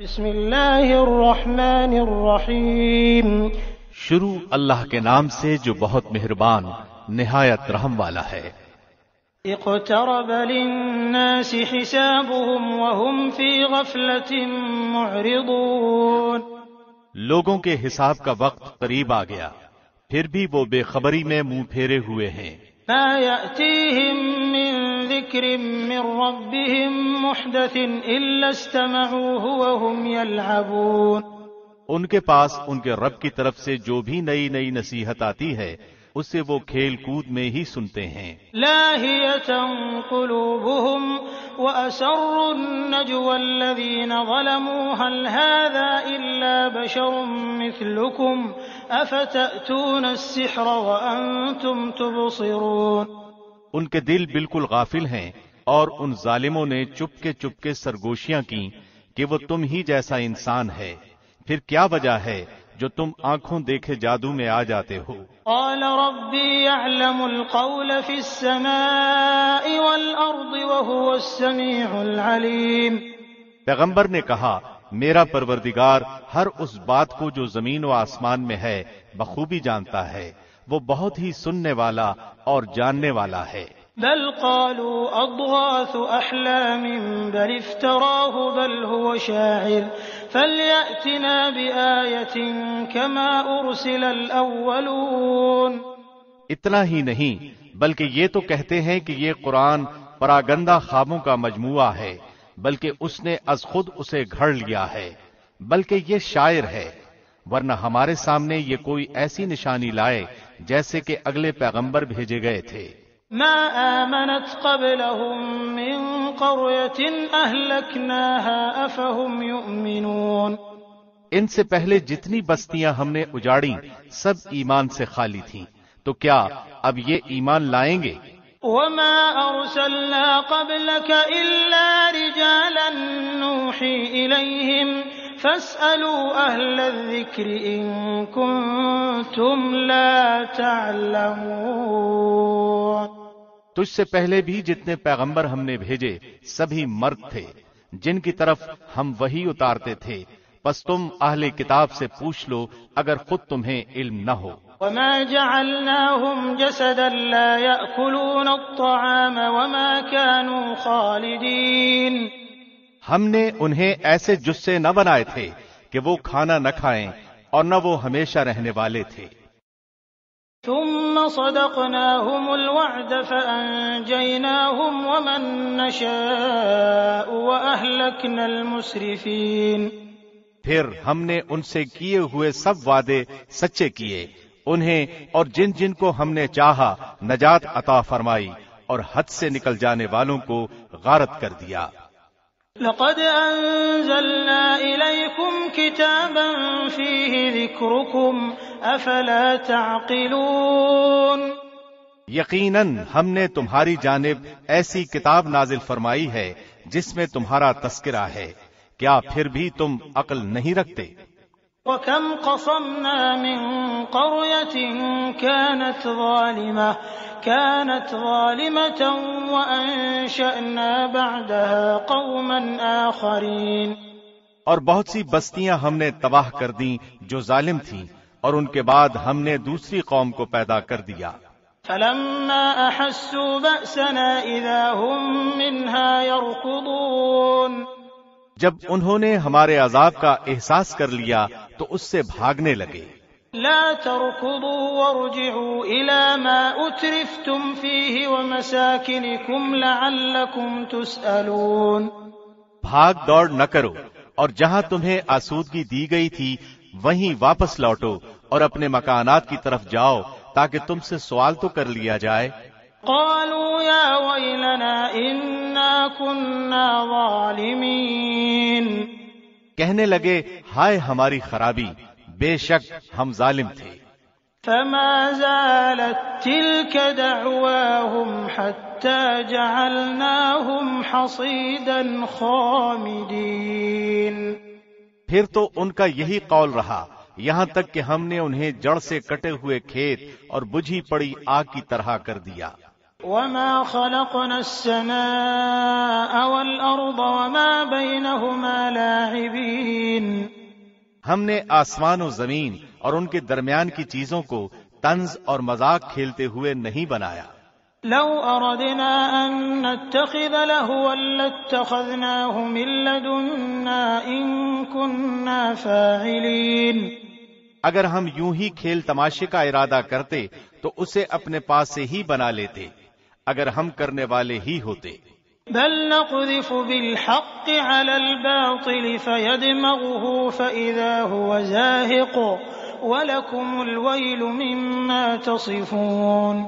بسم اللہ الرحمن الرحیم۔ شروع اللہ کے نام سے جو بہت مہربان نہایت رحم والا ہے۔ اقترب للناس حسابهم وهم في غفلة معرضون۔ لوگوں کے حساب کا وقت قریب آ گیا، پھر بھی وہ بے خبری میں منہ پھیرے ہوئے ہیں۔ ما يأتيهم من ذكر من ربهم محدث إلا استمعوه وهم يلعبون۔ ان کے پاس ان کے رب کی طرف سے جو بھی نئی نئی نصیحت آتی ہے اسے وہ کھیل کود میں ہی سنتے ہیں۔ لاهية قلوبهم وأسروا النجوى الذين ظلموا هل هذا إلا بشر مثلكم أفتأتون السحر وأنتم تبصرون۔ ان کے دل بالکل غافل ہیں اور ان ظالموں نے چپ کے سرگوشیاں کی کہ وہ تم ہی جیسا انسان ہے، پھر کیا وجہ ہے جو تم آنکھوں دیکھے جادو میں آ جاتے ہو۔ قال ربي يعلم القول في السماء والأرض وهو السميع العليم۔ پیغمبر نے کہا میرا پروردگار ہر اس بات کو جو زمین و آسمان میں ہے بخوبی جانتا ہے، وہ بہت ہی سننے والا اور جاننے والا ہے۔ بل قالوا أضغاث أحلام بل افتراه بل هو شاعر فليأتنا بآية كما أرسل الأولون۔ اتنا ہی نہیں بلکہ یہ تو کہتے ہیں کہ یہ قرآن پراگندہ خوابوں کا مجموعہ ہے، بلکہ اس نے از خود اسے گھڑ لیا ہے، بلکہ یہ شاعر ہے، ورنہ ہمارے سامنے یہ کوئی ایسی نشانی لائے جیسے کہ اگلے پیغمبر بھیجے گئے تھے۔ ما آمنت قبلهم من قرية أهلكناها أفهم يؤمنون۔ ان سے پہلے جتنی بستیاں ہم نے اجاڑی سب ایمان سے خالی تھیں، تو کیا اب یہ ایمان لائیں گے؟ وما أرسلنا قبلك إلا رجالا نوحي إليهم فاسألوا أهل الذكر إن كنتم لا تعلمون۔ تجھ سے پہلے بھی جتنے پیغمبر ہم نے بھیجے سبھی مرد تھے جن کی طرف ہم وحی اتارتے تھے، پس تم اہل کتاب سے پوچھ لو اگر خود تمہیں علم نہ ہو۔ وما جعلناهم جسدا لا يأكلون الطعام وما كانوا خالدين۔ ہم نے انہیں ایسے جثے نہ بنائے تھے کہ وہ کھانا نہ کھائیں اور نہ وہ ہمیشہ رہنے والے تھے۔ ثم صدقناهم الوعد فأنجيناهم ومن نشاء وأهلكنا المسرفين۔ پھر ہم نے ان سے کیے ہوئے سب وعدے سچے کیے، انہیں اور جن جن کو ہم نے چاہا نجات عطا فرمائی اور حد سے نکل جانے والوں کو غارت کر دیا۔ لقد أنزلنا إليكم كتابا فيه ذكركم أفلا تعقلون۔ یقیناً ہم نے تمہاری جانب ایسی کتاب نازل فرمائی ہے جس میں تمہارا تذکرہ ہے، کیا پھر بھی تم عقل نہیں رکھتے؟ وَكَمْ قَصَمْنَا مِن قَرْيَةٍ كَانَتْ ظَالِمَةً وَأَنشَأْنَا بَعْدَهَا قَوْمًا آخَرِينَ۔ اور بہت سی بستیاں ہم نے تباہ کر دیں جو ظالم تھیں، اور ان کے بعد ہم نے دوسری قوم کو پیدا کر دیا۔ فَلَمَّا أَحَسُّوا بَأْسَنَا إِذَا هُم مِّنْهَا يَرْكُضُونَ۔ جب انہوں نے ہمارے عذاب کا احساس کر لیا تو اس سے بھاگنے لگے۔ لا تركضوا وارجعوا إلى ما أترفتم فيه ومساكنكم لعلكم تسألون۔ بھاگ دوڑ نہ کرو اور جہاں تمہیں آسودگی دی گئی تھی وہیں واپس لوٹو اور اپنے مکانات کی طرف جاؤ تاکہ تم سے سوال تو کر لیا جائے۔ قالوا يا ويلنا إنا كنا ظالمين۔ کہنے لگے ہائے ہماری خرابی، بے شک ہم ظالم تھے۔ فما زالت تلك دعواهم حتى جعلناهم حصيدا خامدين۔ پھر تو ان کا یہی قول رہا یہاں تک کہ ہم نے انہیں جڑ سے کٹے ہوئے کھیت اور بجھی پڑی آگ کی طرح کر دیا۔ وما خلقنا السماء والأرض وما بينهما لاعبين ہم نے آسمان و زمین اور ان کے درمیان کی چیزوں کو طنز اور مذاق کھیلتے ہوئے نہیں بنایا۔ لو أردنا أن نتخذ لهوا لاتخذناه من لدنا إن كنا فاعلين۔ اگر ہم یوں ہی کھیل تماشے کا ارادہ کرتے تو اسے اپنے پاس سے ہی بنا لیتے، اگر ہم کرنے والے ہی ہوتے۔ بل نقذف بالحق على الباطل فيدمغه فإذا هو زاهق وَلَكُمُ الْوَيْلُ مِمَّا تَصِفُونَ۔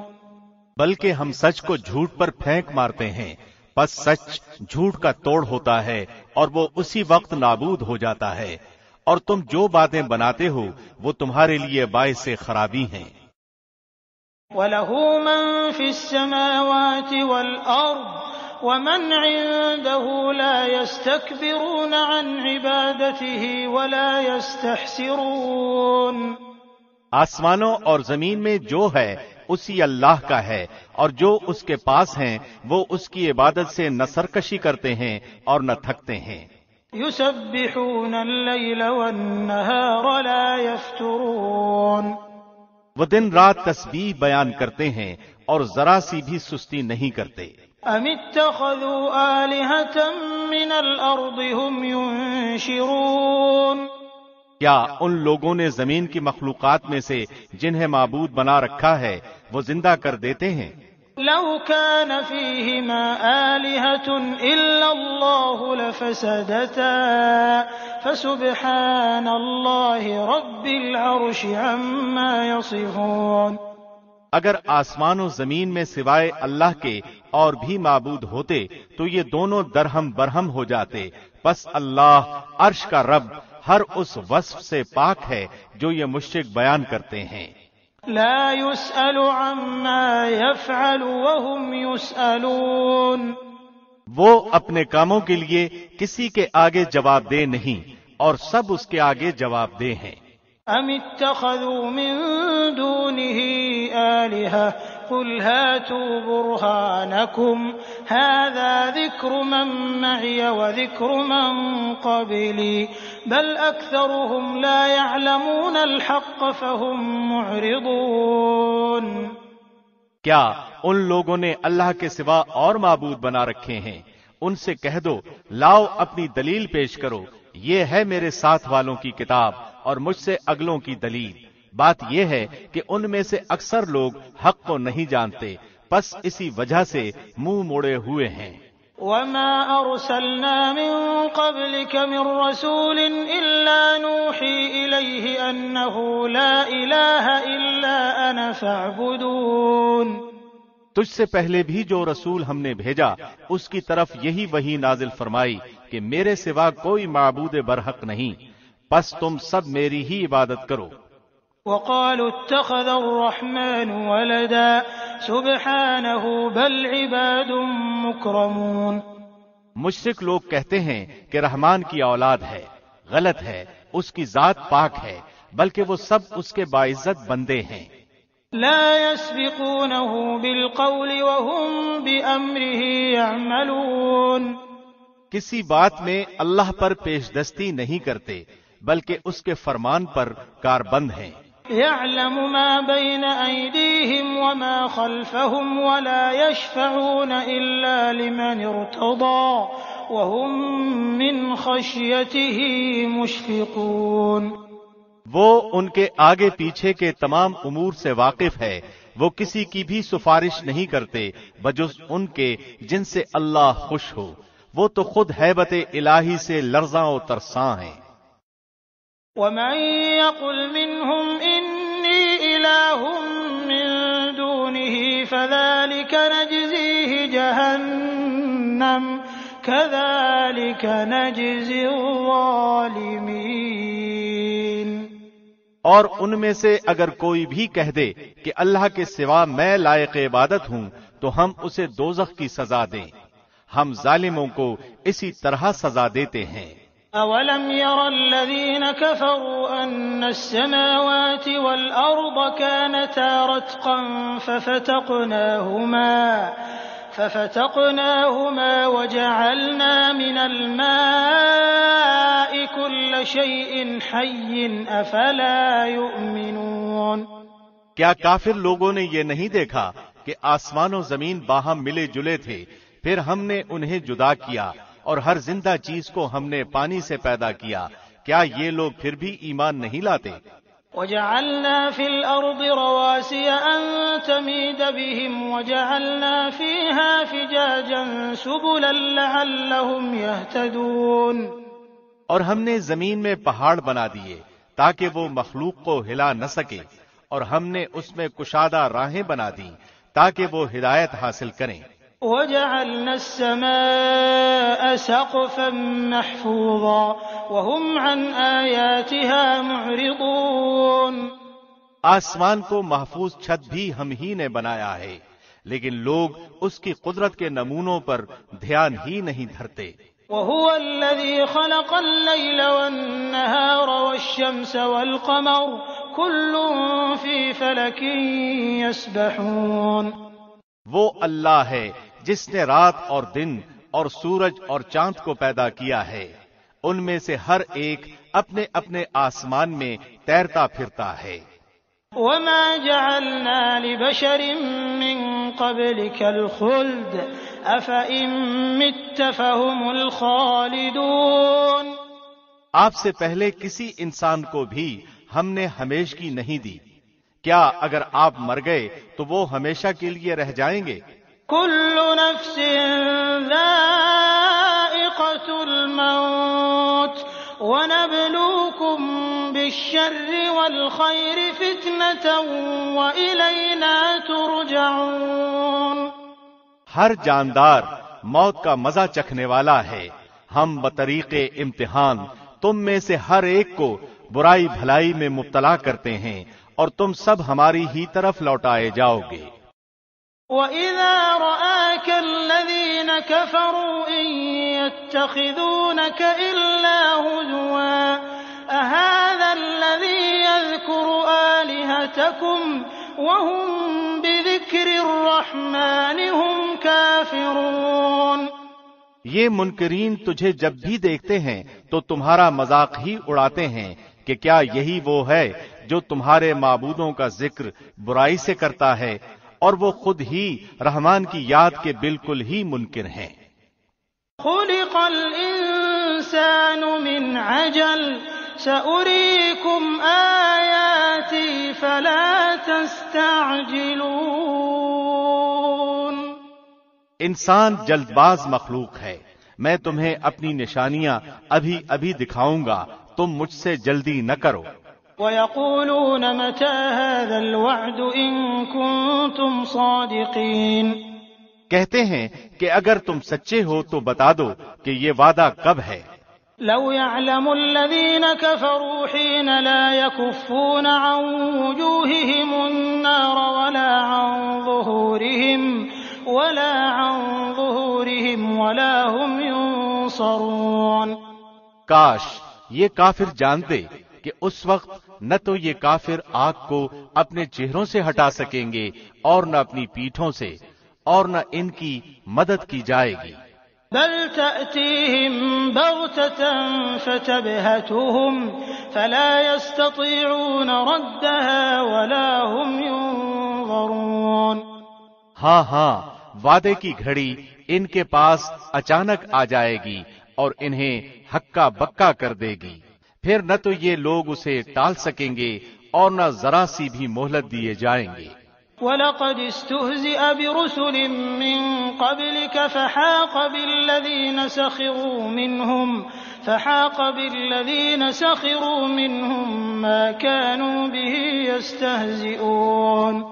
بلکہ ہم سچ کو جھوٹ پر پھینک مارتے ہیں، پس سچ جھوٹ کا توڑ ہوتا ہے اور وہ اسی وقت نابود ہو جاتا ہے، اور تم جو باتیں بناتے ہو وہ تمہارے لیے باعث خرابی ہیں۔ وَلَهُ مَن فِي السَّمَاوَاتِ وَالْأَرْضِ وَمَنْ عِندَهُ لَا يَسْتَكْبِرُونَ عَنْ عِبَادَتِهِ وَلَا يَسْتَحْسِرُونَ۔ آسمانوں اور زمین میں جو ہے اسی اللہ کا ہے، اور جو اس کے پاس ہیں وہ اس کی عبادت سے نہ سرکشی کرتے ہیں اور نہ تھکتے ہیں۔ يُسَبِّحُونَ اللَّيْلَ وَالنَّهَارَ لَا يَفْتُرُونَ۔ وہ دن رات تسبیح بیان کرتے ہیں اور ذرا سی بھی سستی نہیں کرتے۔ أَمِ اتَّخَذُوا آلِهَةً مِّنَ الْأَرْضِ هُمْ يُنشِرُونَ۔ کیا ان لوگوں نے زمین کی مخلوقات میں سے جنہیں معبود بنا رکھا ہے وہ زندہ کر دیتے ہیں؟ لو كان فيهما آلهة إلا الله لفسدتا فسبحان الله رب العرش عما يصفون۔ اگر آسمان و زمین میں سوائے اللہ کے اور بھی معبود ہوتے تو یہ دونوں درہم برہم ہو جاتے، پس اللہ عرش کا رب ہر اس وصف سے پاک ہے جو یہ مشرک بیان کرتے ہیں۔ لا يسأل عما يفعل وهم يسألون۔ وہ اپنے کاموں کے لیے کسی کے آگے جواب دہ نہیں اور سب اس کے آگے جواب دہ ہیں۔ ام اتخذوا من دونه آلهة قل هاتوا برهانكم هذا ذكر من معي وذكر من قبلي بل أكثرهم لا يعلمون الحق فهم معرضون۔ کیا ان لوگوں نے اللہ کے سوا اور معبود بنا رکھے ہیں؟ ان سے کہہ دو لاؤ اپنی دلیل پیش کرو، یہ ہے میرے ساتھ والوں کی کتاب اور مجھ سے اگلوں کی دلیل۔ بات یہ ہے کہ ان میں سے اکثر لوگ حق کو نہیں جانتے، پس اسی وجہ سے منہ موڑے ہوئے ہیں۔ وما أرسلنا من قبلك من رسول إلا نوحي إليه أنه لا إله إلا أنا فاعبدون۔ تجھ سے پہلے بھی جو رسول ہم نے بھیجا اس کی طرف یہی وحی نازل فرمائی کہ میرے سوا کوئی معبود برحق نہیں، پس تم سب میری ہی عبادت کرو۔ وقالوا اتخذ الرحمن ولدا سبحانه بل عباد مکرمون۔ مشرک لوگ کہتے ہیں کہ رحمان کی اولاد ہے، غلط ہے، اس کی ذات پاک ہے، بلکہ وہ سب اس کے باعزت بندے ہیں۔ لا يسبقونه بالقول وهم بأمره يعملون۔ کسی بات میں اللہ پر پیش دستی نہیں کرتے بلکہ اس کے فرمان پر کاربند ہیں۔ يعلم ما بين أيديهم وما خلفهم ولا يشفعون إلا لمن ارتضى وهم من خشيته مشفقون۔ وہ ان کے آگے پیچھے کے تمام امور سے واقف ہے، وہ کسی کی بھی سفارش نہیں کرتے بجز ان کے جن سے اللہ خوش ہو، وہ تو خود ہیبت الہی سے لرزاں و ترساں ہیں۔ وَمَن يَقُلْ مِنْهُمْ إِنِّي إِلَٰهٌ مِّن دُونِهِ فَذَلِكَ نَجْزِيهِ جَهَنَّمَ كَذَلِكَ نَجْزِي الظَّالِمِينَ۔ اور ان میں سے اگر کوئی بھی کہہ دے کہ اللہ کے سوا میں لائق عبادت ہوں تو ہم اسے دوزخ کی سزا دیں، ہم ظالموں کو اسی طرح سزا دیتے ہیں۔ أولم ير الذين كفروا أن السماوات والأرض كانتا رتقا ففتقناهما وجعلنا من الماء كل شيء حي أفلا يؤمنون۔ کیا کافر لوگوں نے یہ نہیں دیکھا کہ آسمان و زمین باہم ملے جلے تھے، پھر ہم نے انہیں جدا کیا اور ہر زندہ چیز کو ہم نے پانی سے پیدا کیا، کیا یہ لوگ پھر بھی ایمان نہیں لاتے؟ وَجَعَلْنَا فِي الْأَرْضِ رَوَاسِيَ أَن تَمِيدَ بِهِمْ وَجَعَلْنَا فِيهَا فِجَاجًا سُبُلًا لَعَلَّهُمْ يَهْتَدُونَ۔ اور ہم نے زمین میں پہاڑ بنا دیے تاکہ وہ مخلوق کو ہلا نہ سکے، اور ہم نے اس میں کشادہ راہیں بنا دی تاکہ وہ ہدایت حاصل کریں۔ وَجَعَلْنَا السَّمَاءَ سَقْفًا مَحْفُوظًا وَهُمْ عَنْ آيَاتِهَا مُعْرِضُونَ۔ آسمان کو محفوظ چھت بھی ہم ہی نے بنایا ہے، لیکن لوگ اس کی قدرت کے نمونوں پر دھیان ہی نہیں دھرتے۔ وَهُوَ الَّذِي خَلَقَ اللَّيْلَ وَالنَّهَارَ وَالشَّمْسَ وَالْقَمَرَ كُلٌّ فِي فَلَكٍ يَسْبَحُونَ۔ وہ اللہ ہے جس نے رات اور دن اور سورج اور چاند کو پیدا کیا ہے، ان میں سے ہر ایک اپنے اپنے آسمان میں تیرتا پھرتا ہے۔ وَمَا جَعَلْنَا لِبَشَرٍ مِّن قَبْلِكَ الْخُلْدَ أَفَإِن مِّتَّ فَهُمُ الْخَالِدُونَ۔ آپ سے پہلے کسی انسان کو بھی ہم نے ہمیشگی نہیں دی، کیا اگر آپ مر گئے تو وہ ہمیشہ کے لیے رہ جائیں گے؟ كُلُّ نَفْسٍ ذَائِقَةُ الْمَوْتِ وَنَبْلُوكُم بِالشَّرِّ وَالْخَيْرِ فِتْنَةً وَإِلَيْنَا تُرْجَعُونَ۔ ہر جاندار موت کا مزہ چکھنے والا ہے، ہم بطریق امتحان تم میں سے ہر ایک کو برائی بھلائی میں مبتلا کرتے ہیں، اور تم سب ہماری ہی طرف لوٹائے جاؤ گے۔ وَإِذَا رَآكَ الَّذِينَ كَفَرُوا إِن يَتَّخِذُونَكَ إِلَّا هُزُوًا أَهَذَا الَّذِي يَذْكُرُ آلِهَتَكُمْ وَهُمْ بِذِكْرِ الرَّحْمَنِ هُمْ كَافِرُونَ۔ یہ منکرین تجھے جب بھی دیکھتے ہیں تو تمہارا مذاق ہی اڑاتے ہیں کہ کیا یہی وہ ہے جو تمہارے معبودوں کا ذکر برائی سے کرتا ہے، اور وہ خود ہی رحمان کی یاد کے بالکل ہی منکر ہیں۔ خُلِقَ الْإِنسَانُ مِنْ عَجَلٍ سَأُرِيكُمْ آيَاتِي فَلَا تَسْتَعْجِلُونَ۔ انسان جلد باز مخلوق ہے، میں تمہیں اپنی نشانیاں ابھی ابھی دکھاؤں گا، تم مجھ سے جلدی نہ کرو۔ وَيَقُولُونَ مَتَى هَذَا الْوَعْدُ إِن كُنتُمْ صَادِقِينَ۔ کہتے ہیں کہ اگر تم سچے ہو تو بتا دو کہ یہ وعدہ کب ہے۔ لَوْ يَعْلَمُ الَّذِينَ كَفَرُوا حِينَ لَا يَكُفُّونَ عَن وُجُوهِهِمُ النَّارَ وَلَا عَن ظُهُورِهِمْ وَلَا هُمْ يُنصَرُونَ۔ کاش یہ کافر جانتے کہ اس وقت نہ تو یہ کافر آگ کو اپنے چہروں سے ہٹا سکیں گے اور نہ اپنی پیٹھوں سے، اور نہ ان کی مدد کی جائے گی۔ بل تأتيهم بغتة فتبهتهم فلا يستطيعون ردها ولا هم ينظرون۔ ہاں ہاں، وعدے کی گھڑی ان کے پاس اچانک آ جائے گی اور انہیں ہکا بکا کر دے گی، پھر نہ تو یہ لوگ اسے ٹال سکیں گے اور نہ ذرا سی بھی مہلت دیے جائیں گے۔ وَلَقَدِ اسْتُهْزِئَ بِرُسُلٍ مِّن قَبْلِكَ فَحَاقَ بِالَّذِينَ سَخِرُوا مِنْهُم مَّا كَانُوا بِهِ يَسْتَهْزِئُونَ۔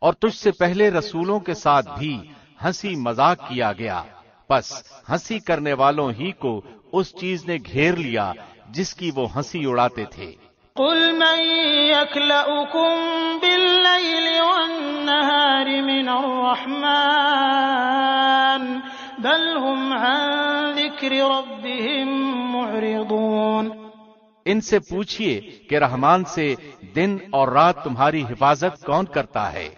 اور تجھ سے پہلے رسولوں کے ساتھ بھی ہنسی مذاق کیا گیا، پس ہنسی کرنے والوں ہی کو اس چیز نے گھیر لیا جس کی وہ ہنسی اڑاتے تھے۔ قُلْ مَن يَكْلَؤُكُم بِاللَّيْلِ وَالنَّهَارِ مِنَ الرَّحْمَٰنِ بَلْ هُمْ عَن ذِكْرِ ذکر ربهم معرضون۔ ان سے پوچھئے کہ رحمان سے دن اور رات تمہاری حفاظت کون کرتا ہے؟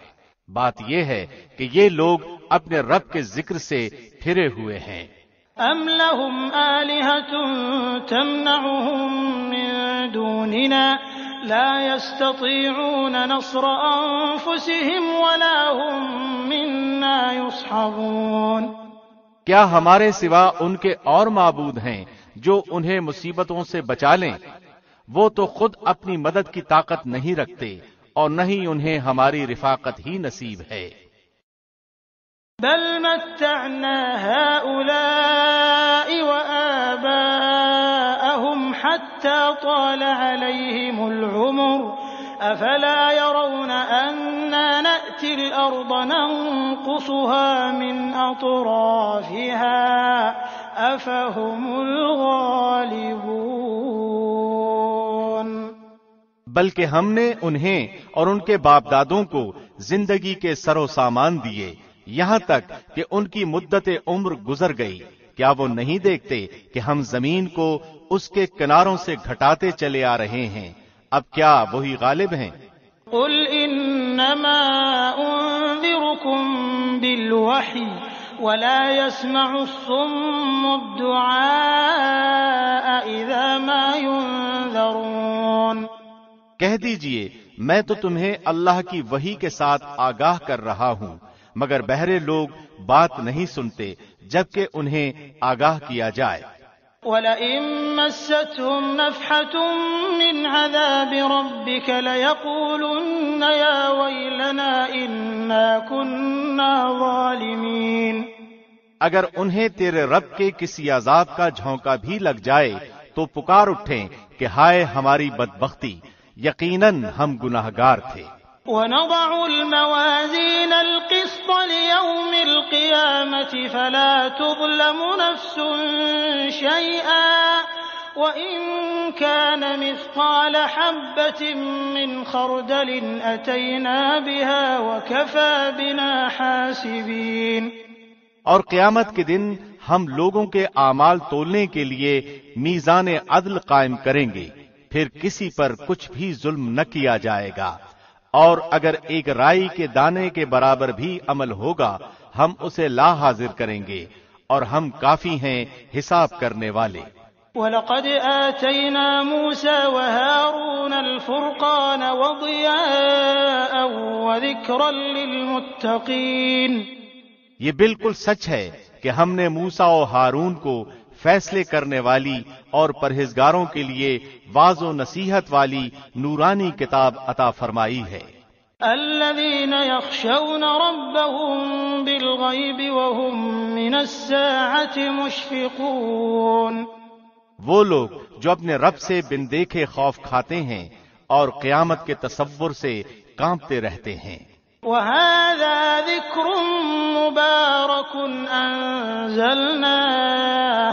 بات یہ ہے کہ یہ لوگ اپنے رب کے ذکر سے پھرے ہوئے ہیں۔ ام لهم آلهة تمنعهم من دوننا لا يستطيعون نصر أنفسهم ولا هم منا يصحبون۔ کیا ہمارے سوا ان کے اور معبود ہیں جو انہیں مصیبتوں سے بچا لیں؟ وہ تو خود اپنی مدد کی طاقت نہیں رکھتے اور نہ ہی انہیں ہماری رفاقت ہی نصیب ہے۔ بل متعنا هؤلاء وآباءهم حتى طال عليهم العمر أفلا يرون أنا نأتي الأرض ننقصها من أطرافها أفهم الغالبون۔ بلکہ ہم نے انہیں اور ان کے باپ دادوں کو زندگی کے سر و سامان دیے یہاں تک کہ ان کی مدت عمر گزر گئی، کیا وہ نہیں دیکھتے کہ ہم زمین کو اس کے کناروں سے گھٹاتے چلے آ رہے ہیں؟ اب کیا وہی غالب ہیں؟ قل انما انذركم بالوحی ولا يسمع الصم الدعاء اذا ما ينذرون۔ کہہ دیجئے میں تو تمہیں اللہ کی وحی کے ساتھ آگاہ کر رہا ہوں، مگر بہرے لوگ بات نہیں سنتے جبکہ انہیں آگاہ کیا جائے۔ وَلَئِن مَّسَّتْهُمْ نَفْحَةٌ مِّنْ عَذَابِ رَبِّكَ لَيَقُولُنَّ يَا وَيْلَنَا إِنَّا كُنَّا ظَالِمِينَ۔ اگر انہیں تیرے رب کے کسی عذاب کا جھونکا بھی لگ جائے تو پکار اٹھیں کہ ہائے ہماری بدبختی، یقیناً ہم گناہگار تھے۔ وَنَضَعُ الْمَوَازِينَ الْقِسْطَ لِيَوْمِ الْقِيَامَةِ فَلَا تُظْلَمُ نَفْسٌ شَيْئًا وَإِن كَانَ مِثْقَالَ حَبَّةٍ مِّنْ خَرْدَلٍ أَتَيْنَا بِهَا وَكَفَى بِنَا حَاسِبِينَ۔ اور قیامت کے دن ہم لوگوں کے اعمال تولنے کے لیے میزان عدل قائم کریں گے، پھر کسی پر کچھ بھی ظلم نہ کیا جائے گا، اور اگر ایک رائی کے دانے کے برابر بھی عمل ہوگا ہم اسے لا حاضر کریں گے، اور ہم کافی ہیں حساب کرنے والے۔ وَلَقَدْ آتَيْنَا مُوسَى وَهَارُونَ الْفُرْقَانَ وَضِيَاءً وَذِكْرًا لِّلْمُتَّقِينَ۔ یہ بالکل سچ ہے کہ ہم نے موسیٰ و ہارون کو فیصلے کرنے والی اور پرہیزگاروں کے لیے واعظ و نصیحت والی نورانی کتاب عطا فرمائی ہے۔ الذين يخشون ربهم بالغيب وهم من الساعة مشفقون۔ وہ لوگ جو اپنے رب سے بن دیکھے خوف کھاتے ہیں اور قیامت کے تصور سے کانپتے رہتے ہیں۔ وهذا ذكر مبارك أنزلناه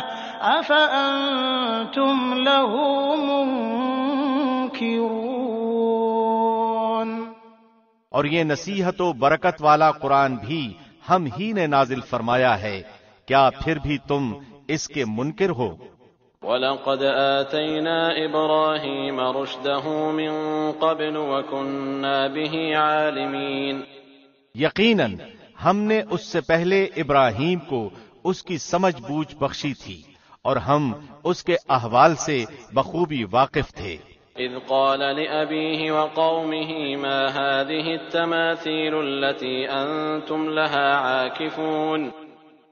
أفأنتم له منكرون۔ اور یہ نصیحت و برکت والا قرآن بھی ہم ہی نے نازل فرمایا ہے، کیا پھر بھی تم اس کے منکر ہو؟ وَلَقَدْ آتَيْنَا إِبْرَاهِيمَ رُشْدَهُ مِن قَبْلُ وَكُنَّا بِهِ عَالِمِينَ۔ یقیناً ہم نے اس سے پہلے ابراہیم کو اس کی سمجھ بوجھ بخشی تھی اور ہم اس کے احوال سے بخوبی واقف تھے۔ إِذْ قَالَ لِأَبِيهِ وَقَوْمِهِ مَا هَٰذِهِ التَّمَاثِيلُ الَّتِي أَنتُمْ لَهَا عَاكِفُونَ۔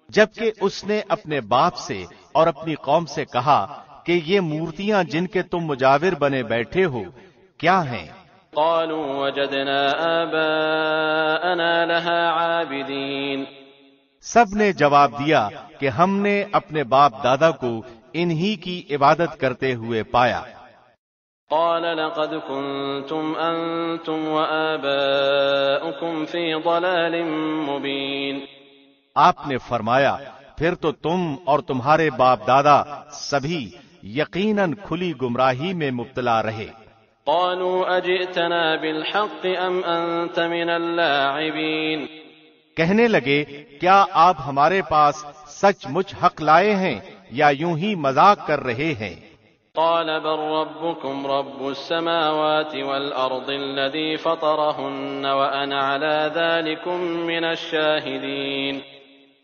جبکہ اس نے اپنے باپ سے اور اپنی قوم سے کہا کہ یہ مورتیاں جن کے تم مجاور بنے بیٹھے ہو کیا ہیں؟ قالوا وجدنا آباءنا لها عابدين۔ سب نے جواب دیا کہ ہم نے اپنے باپ دادا کو انہی کی عبادت کرتے ہوئے پایا۔ قال لقد كنتم أنتم وآباؤكم في ضلال مبين۔ آپ نے فرمایا پھر تو تم اور تمہارے باپ دادا سبھی یقیناً کھلی گمراہی میں مبتلا رہے۔ قالوا أجئتنا بالحق أم أنت من اللاعبين۔ کہنے لگے کیا آپ ہمارے پاس سچ مچ حق لائے ہیں یا یوں ہی مذاق کر رہے ہیں؟ قال بل ربكم رب السماوات والأرض الذي فطرهن وأنا على ذلكم من الشاهدين۔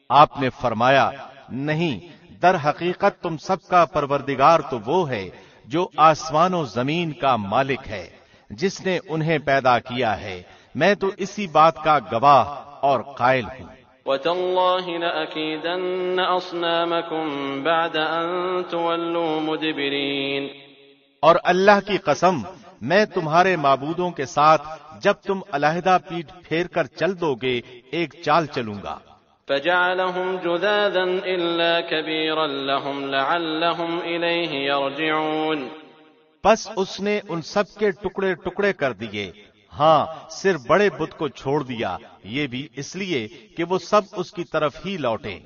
آپ نے فرمایا، نہیں، در حقیقت تم سب کا پروردگار تو وہ ہے جو آسمان و زمین کا مالک ہے، جس نے انہیں پیدا کیا ہے، میں تو اسی بات کا گواہ اور قائل ہوں۔ وَتَاللَّهِ لَأَكِيدَنَّ أَصْنَامَكُمْ بَعْدَ أَن تُوَلُّوا مُدْبِرِينَ، اور اللہ کی قسم، میں تمہارے معبودوں کے ساتھ جب تم علیحدہ پیٹھ پھیر کر چل دو گے ایک چال چلوں گا۔ فَجَعَلَهُمْ جُذَاذًا إِلَّا كَبِيرًا لَهُمْ لَعَلَّهُمْ إِلَيْهِ يَرْجِعُونَ، پس اس نے ان سب کے ٹکڑے ٹکڑے کر دیے، ہاں صرف بڑے بت کو چھوڑ دیا، یہ بھی اس لیے کہ وہ سب اس کی طرف ہی لوٹیں۔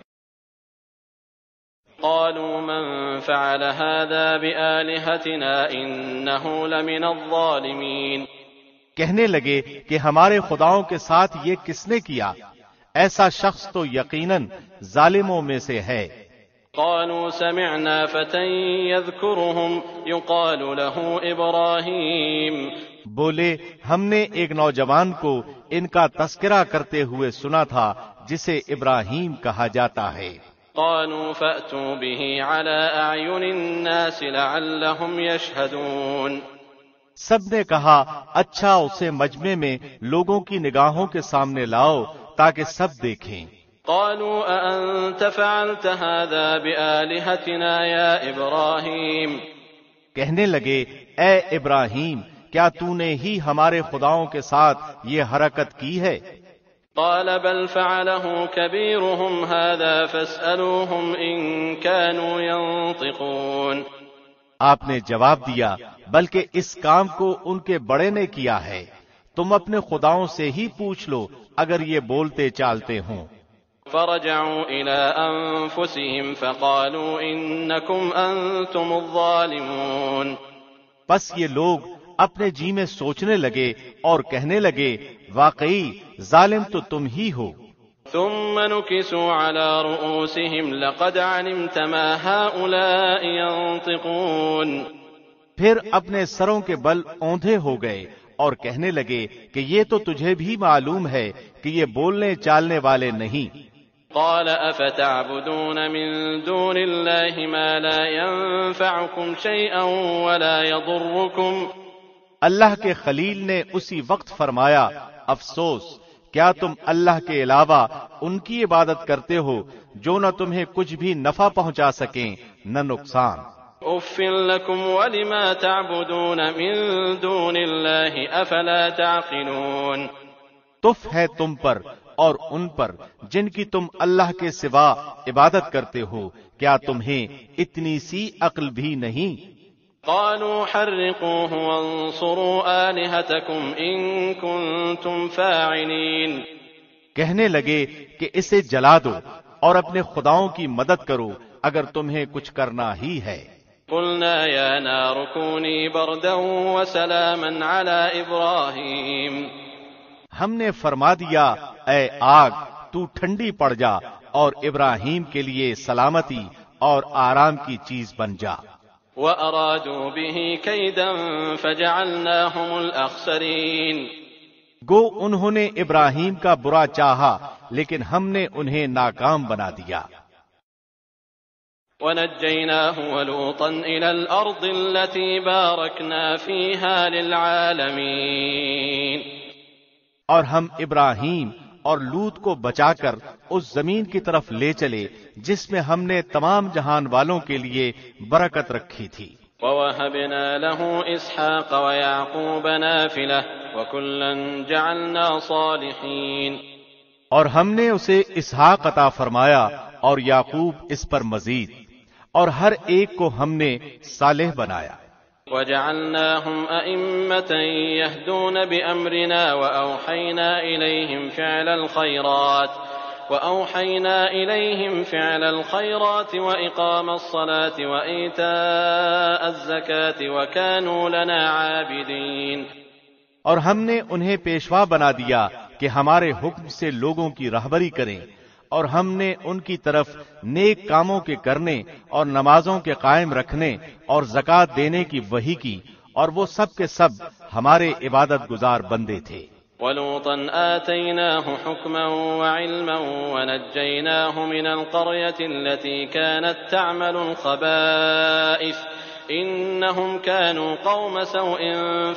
قالوا من فعل هذا بآلهتنا إنه لمن الظالمين، کہنے لگے کہ ہمارے خداؤں کے ساتھ یہ کس نے کیا؟ ایسا شخص تو یقیناً ظالموں میں سے ہے۔ قالوا سمعنا فتى يذكرهم يقال له إبراهيم، بولے، ہم نے ایک نوجوان کو ان کا تذکرہ کرتے ہوئے سنا تھا جسے ابراہیم کہا جاتا ہے۔ قالوا فأتوا به على أعين الناس لعلهم يشهدون، سب نے کہا، اچھا اسے مجمع میں لوگوں کی نگاہوں کے سامنے لاؤ تاکہ سب دیکھیں۔ قالوا أأنت فعلت هذا بآلهتنا يا إبراهيم، کہنے لگے، اے ابراہیم، کیا تو نے ہی ہمارے خداؤں کے ساتھ یہ حرکت کی ہے؟ قال بل فعله كبيرهم هذا فاسألوهم إن كانوا ينطقون، آپ نے جواب دیا، بلکہ اس کام کو ان کے بڑے نے کیا ہے، تم اپنے خداؤں سے ہی پوچھ لو اگر یہ بولتے چالتے ہوں۔ فرجعوا إلى أنفسهم فقالوا إنكم أنتم الظالمون، پس یہ لوگ اپنے جی میں سوچنے لگے اور کہنے لگے، واقعی ظالم تو تم ہی ہو۔ ثم نكسوا على رؤوسهم لقد علمت ما هؤلاء ينطقون، پھر اپنے سروں کے بل اوندھے ہو گئے اور کہنے لگے کہ یہ تو تجھے بھی معلوم ہے کہ یہ بولنے چالنے والے نہیں۔ قال افتعبدون من دون الله ما لا ينفعكم شيئا ولا يضركم، اللہ کے خلیل نے اسی وقت فرمایا، افسوس، کیا تم اللہ کے علاوہ ان کی عبادت کرتے ہو جو نہ تمہیں کچھ بھی نفع پہنچا سکیں نہ نقصان۔ اف لكم ولما تعبدون من دون الله افلا تعقلون، تف ہے تم پر اور ان پر جن کی تم اللہ کے سوا عبادت کرتے ہو، کیا تمہیں اتنی سی عقل بھی نہیں؟ قالوا حرقوه وانصروا آلهتكم إن كنتم فاعلين، کہنے لگے کہ اسے جلا دو اور اپنے خداؤں کی مدد کرو اگر تمہیں کچھ کرنا ہی ہے۔ قلنا يا نار كوني بردا وسلاما على إبراهيم، ہم نے فرما دیا، اے آگ تو ٹھنڈی پڑ جا اور ابراہیم کے لیے سلامتی اور آرام کی چیز بن جا۔ وَأَرَادُوا بِهِ كَيْدًا فَجَعَلْنَاهُمُ الْأَخْسَرِينَ، گو انہوں نے ابراہیم کا برا چاہا لیکن ہم نے انہیں ناکام بنا دیا۔ وَنَجَّيْنَاهُ وَلُوطًا إِلَى الْأَرْضِ الَّتِي بَارَكْنَا فِيهَا لِلْعَالَمِينَ، اور ہم ابراہیم اور لوط کو بچا کر اس زمین کی طرف لے چلے جس میں ہم نے تمام جہان والوں کے لیے برکت رکھی تھی۔ وَوَهَبْنَا لَهُ إِسْحَاقَ وَيَعْقُوبَ نَافِلَةً وَكُلًّا جَعَلْنَا صَالِحِينَ، اور ہم نے اسے اسحاق عطا فرمایا اور یعقوب اس پر مزید، اور ہر ایک کو ہم نے صالح بنایا۔ وَجَعَلْنَاهُمْ أَئِمَّةً يَهْدُونَ بِأَمْرِنَا وَأَوْحَيْنَا إِلَيْهِمْ فِعْلَ الْخَيْرَاتِ وَإِقَامَ الصَّلَاةِ وَإِيتَاءَ الزَّكَاةِ وَكَانُوا لَنَا عَابِدِينَ، اور ہم نے انہیں پیشوا بنا دیا کہ ہمارے حکم سے لوگوں کی رہبری کریں اور ہم نے ان کی طرف نیک کاموں کے کرنے اور نمازوں کے قائم رکھنے اور زکوٰۃ دینے کی وحی کی، اور وہ سب کے سب ہمارے عبادت گزار بندے تھے۔ وَلُوطًا آتَيْنَاهُ حُكْمًا وَعِلْمًا وَنَجَّيْنَاهُ مِنَ الْقَرْيَةِ الَّتِي كَانَتْ تَعْمَلُ الْخَبَائِثَ إِنَّهُمْ كَانُوا قَوْمَ سَوْءٍ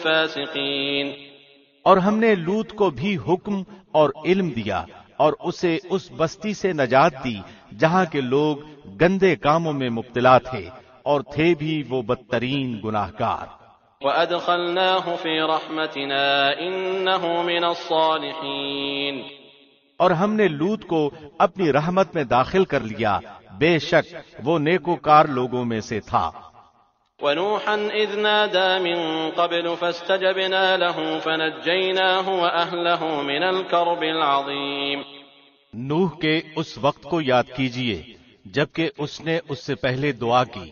فَاسِقِينَ۔ اور ہم نے لوط کو بھی حکم اور علم دیا اور اسے اس بستی سے نجات دی جہاں کے لوگ گندے کاموں میں مبتلا تھے اور تھے بھی وہ بدترین گناہگار۔ وَأَدْخَلْنَاهُ فِي رَحْمَتِنَا إِنَّهُ مِنَ الصَّالِحِينَ۔ اور ہم نے لوط کو اپنی رحمت میں داخل کر لیا، بے شک وہ نیکوکار لوگوں میں سے تھا۔ وَنُوحًا إِذْ نَادَى مِن قَبْلُ فَاسْتَجَبْنَا لَهُ فَنَجَّيْنَاهُ وَأَهْلَهُ مِنَ الْكَرْبِ الْعَظِيمِ۔ نوح کے اس وقت کو یاد کیجئے جبکہ اس نے اس سے پہلے دعا کی،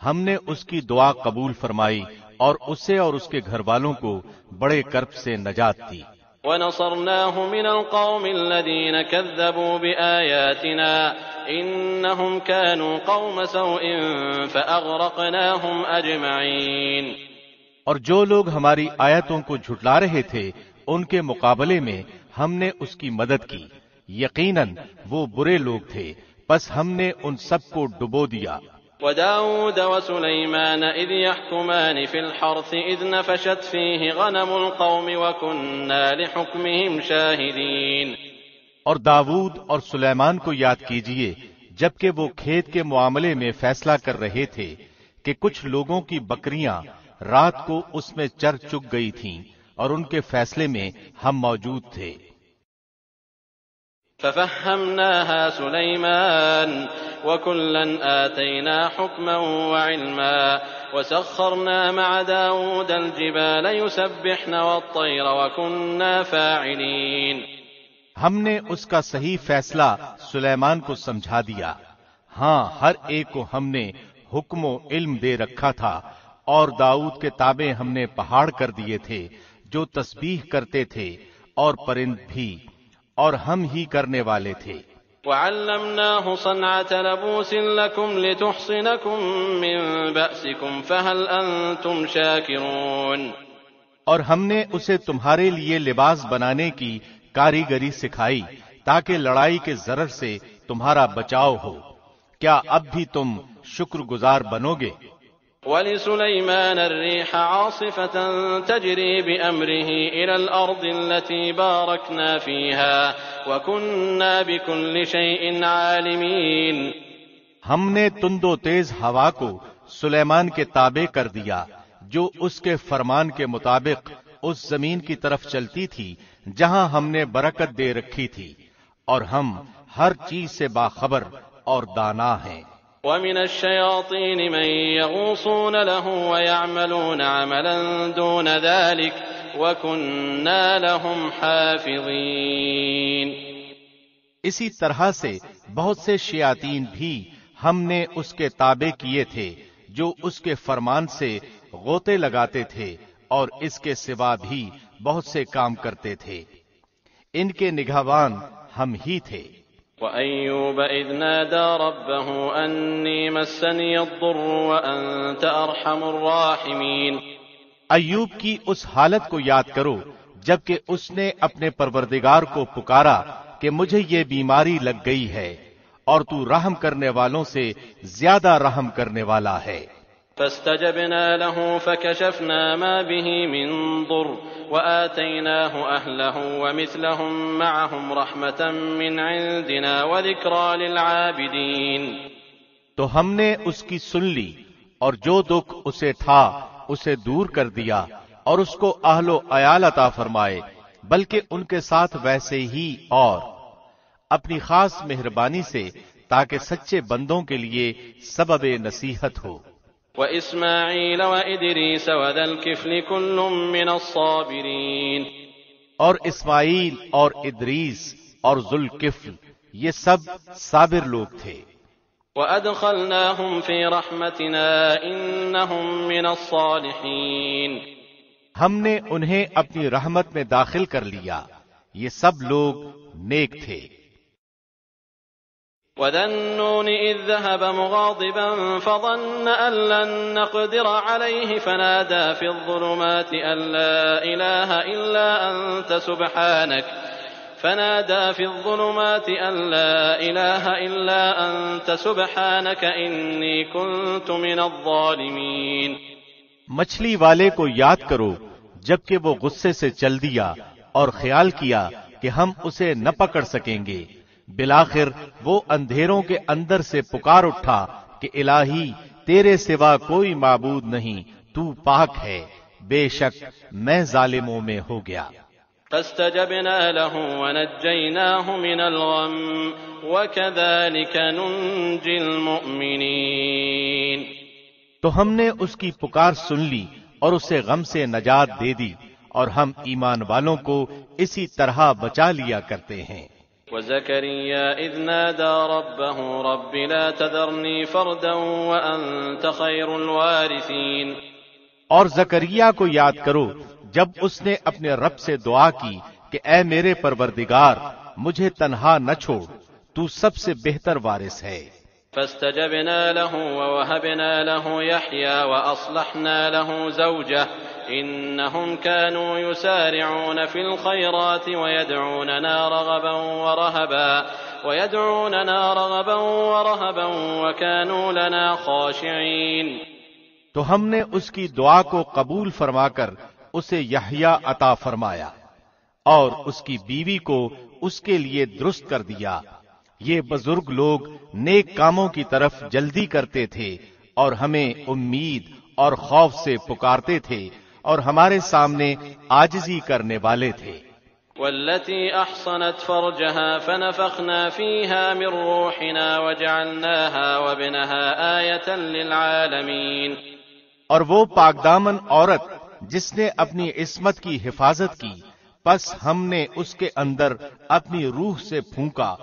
ہم نے اس کی دعا قبول فرمائی اور اسے اور اس کے گھر والوں کو بڑے کرب سے نجات دی۔ وَنَصَرْنَاهُ مِنَ الْقَوْمِ الَّذِينَ كَذَّبُوا بِآيَاتِنَا إِنَّهُمْ كَانُوا قَوْمَ سَوْءٍ فَأَغْرَقْنَاهُمْ أَجْمَعِينَ۔ اور جو لوگ ہماری آیتوں کو جھٹلا رہے تھے ان کے مقابلے میں ہم نے اس کی مدد کی، یقیناً وہ برے لوگ تھے، پس ہم نے ان سب کو ڈبو دیا۔ وَدَاوُودَ وَسُلَيْمَانَ إِذْ يَحْكُمَانِ فِي الْحَرْثِ إِذْ نَفَشَتْ فِيهِ غَنَمُ الْقَوْمِ وَكُنَّا لِحُكْمِهِمْ شَاهِدِينَ۔ اور داؤد اور سلیمان کو یاد کیجئے جبکہ وہ کھیت کے معاملے میں فیصلہ کر رہے تھے کہ کچھ لوگوں کی بکریاں رات کو اس میں چر چگ گئی تھیں اور ان کے فیصلے میں ہم موجود تھے۔ فَفَهَّمْنَاهَا سُلَيْمَانَ وَكُلًّا آتَيْنَا حُكْمًا وَعِلْمًا وَسَخَّرْنَا مَعَ دَاوُودَ الْجِبَالَ يُسَبِّحْنَ وَالطَّيْرَ وَكُنَّا فَاعِلِينَ۔ ہم نے اس کا صحیح فیصلہ سلیمان کو سمجھا دیا، ہاں ہر ایک کو ہم نے حکم و علم دے رکھا تھا، اور داؤد کے تابع ہم نے پہاڑ کر دیے تھے جو تسبیح کرتے تھے، اور پرند بھی، اور ہم ہی کرنے والے تھے۔ وَعَلَّمْنَاهُ صَنْعَةَ لَبُوسٍ لَكُمْ لِتُحْصِنَكُم مِّن بَأْسِكُمْ فَهَلْ أَنتُمْ شَاكِرُونَ۔ اور ہم نے اسے تمہارے لیے لباس بنانے کی کاریگری سکھائی تاکہ لڑائی کے ضرر سے تمہارا بچاؤ ہو، کیا اب بھی تم شکر گزار بنو گے؟ وَلِسُلَيْمَانَ الرِّيحَ عَاصِفَةً تَجْرِي بِأَمْرِهِ إِلَى الْأَرْضِ الَّتِي بَارَكْنَا فِيهَا وَكُنَّا بِكُلِّ شَيْءٍ عَالِمِينَ۔ ہم نے تند و تیز ہوا کو سلیمان کے تابع کر دیا جو اس کے فرمان کے مطابق اس زمین کی طرف چلتی تھی جہاں ہم نے برکت دے رکھی تھی، اور ہم ہر چیز سے باخبر اور دانا ہیں۔ وَمِنَ الشَّيَاطِينِ مَن يَغُوصُونَ لَهُ وَيَعْمَلُونَ عَمَلًا دُونَ ذَلِكَ وَكُنَّا لَهُمْ حَافِظِينَ۔ اسی طرح سے بہت سے شیاطین بھی ہم نے اس کے تابع کیے تھے جو اس کے فرمان سے غوطے لگاتے تھے، اور اس کے سوا بھی بہت سے کام کرتے تھے، ان کے نگہبان ہم ہی تھے۔ وَأَيُّوبَ إِذْ نَادَى رَبَّهُ أَنِّي مَسَّنِيَ الضُّرُّ وَأَنْتَ أَرْحَمُ الرَّاحِمِينَ۔ ایوب کی اس حالت کو یاد کرو جبکہ اس نے اپنے پروردگار کو پکارا کہ مجھے یہ بیماری لگ گئی ہے، اور تو رحم کرنے والوں سے زیادہ رحم کرنے والا ہے۔ فَاسْتَجَبْنَا لَهُ فَكَشَفْنَا مَا بِهِ مِن ضُرٍّ وَآتَيْنَاهُ أَهْلَهُ وَمِثْلَهُم مَّعَهُمْ رَحْمَةً مِّنْ عِندِنَا وَذِكْرَىٰ لِلْعَابِدِينَ۔ تو ہم نے اس کی سن لی، اور جو دکھ اسے تھا اسے دور کر دیا، اور اس کو اہل و عیال عطا فرمائے، بلکہ ان کے ساتھ ویسے ہی اور اپنی خاص مہربانی سے، تاکہ سچے بندوں کے لیے سبب نصیحت ہو۔ وَإِسْمَاعِيلَ وَإِدْرِيسَ وَذَا الْكِفْلِ كُلٌّ مِّنَ الصَّابِرِينَ۔ اور اسماعیل اور ادریس اور ذوالکفل یہ سب صابر لوگ تھے۔ وَأَدْخَلْنَاهُمْ فِي رَحْمَتِنَا إِنَّهُمْ مِنَ الصَّالِحِينَ۔ ہم نے انہیں اپنی رحمت میں داخل کر لیا، یہ سب لوگ نیک تھے۔ وذا النون إذ ذهب مغاضبا فظن أن لن نقدر عليه فنادى في الظلمات أن لا إله إلا أنت سبحانك إني كنت من الظالمين. مچھلی والے کو یاد کرو جبکہ وہ غصے سے چل دیا اور خیال کیا کہ ہم اسے نہ پکڑ سکیں گے. بالآخر وہ اندھیروں کے اندر سے پکار اٹھا کہ الہی تیرے سوا کوئی معبود نہیں، تو پاک ہے، بے شک میں ظالموں میں ہو گیا. فاستجبنا له ونجيناه من الغم وكذلك ننجي المؤمنين. تو ہم نے اس کی پکار سن لی اور اسے غم سے نجات دے دی، اور ہم ایمان والوں کو اسی طرح بچا لیا کرتے ہیں. وزكريا إذ نادى ربه رب لا تذرني فردا وأنت خير الوارثين. اور زکریا کو یاد کرو جب اس نے اپنے رب سے دعا کی کہ اے میرے پروردگار مجھے تنہا نہ چھوڑ، تو سب سے بہتر وارث ہے. فاستجبنا له ووهبنا له يحيى وأصلحنا له زوجه إنهم كانوا يسارعون في الخيرات ويدعوننا رغبا ورهبا وكانوا لنا خاشعين. تو ہم نے اس کی دعا کو قبول فرما کر اسے یحییٰ عطا فرمایا اور اس کی بیوی کو اس کے لیے درست کر دیا. یہ بزرگ لوگ نیک کاموں کی طرف جلدی کرتے تھے اور ہمیں امید اور خوف سے پکارتے تھے اور ہمارے سامنے عاجزی کرنے والے تھے. والتي أحصنت فرجها فنفخنا فيها من روحنا وجعلناها وابنها آية للعالمين. اور وہ پاکدامن عورت جس نے اپنی عصمت کی حفاظت کی، پس ہم نے اس کے اندر اپنی روح سے پھونکا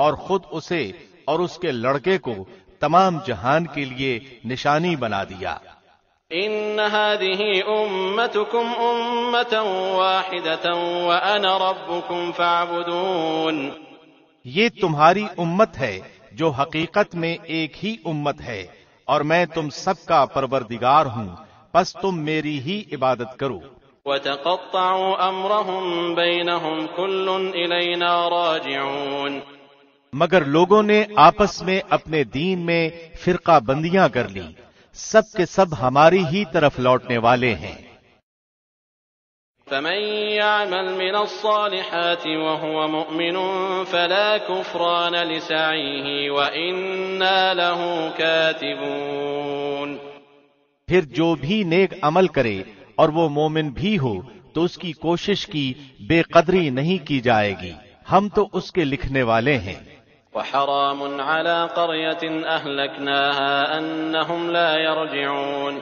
اور خود اسے اور اس کے لڑکے کو تمام جہان کے لیے نشانی بنا دیا. ان هذه امتكم امة واحدة وانا ربكم فاعبدون. یہ تمہاری امت ہے جو حقیقت میں ایک ہی امت ہے اور میں تم سب کا پروردگار ہوں، پس تم میری ہی عبادت کرو. وتقطعوا امرهم بينهم كل الينا راجعون. مگر لوگوں نے آپس میں اپنے دین میں فرقہ بندیاں کر لی، سب کے سب ہماری ہی طرف لوٹنے والے ہیں. فمن يعمل من الصالحات وهو مؤمن فلا كفران لسعيه وإنا له كاتبون. پھر جو بھی نیک عمل کرے اور وہ مومن بھی ہو تو اس کی کوشش کی بے قدری نہیں کی جائے گی، ہم تو اس کے لکھنے والے ہیں. وحرام على قرية أهلكناها أنهم لا يرجعون.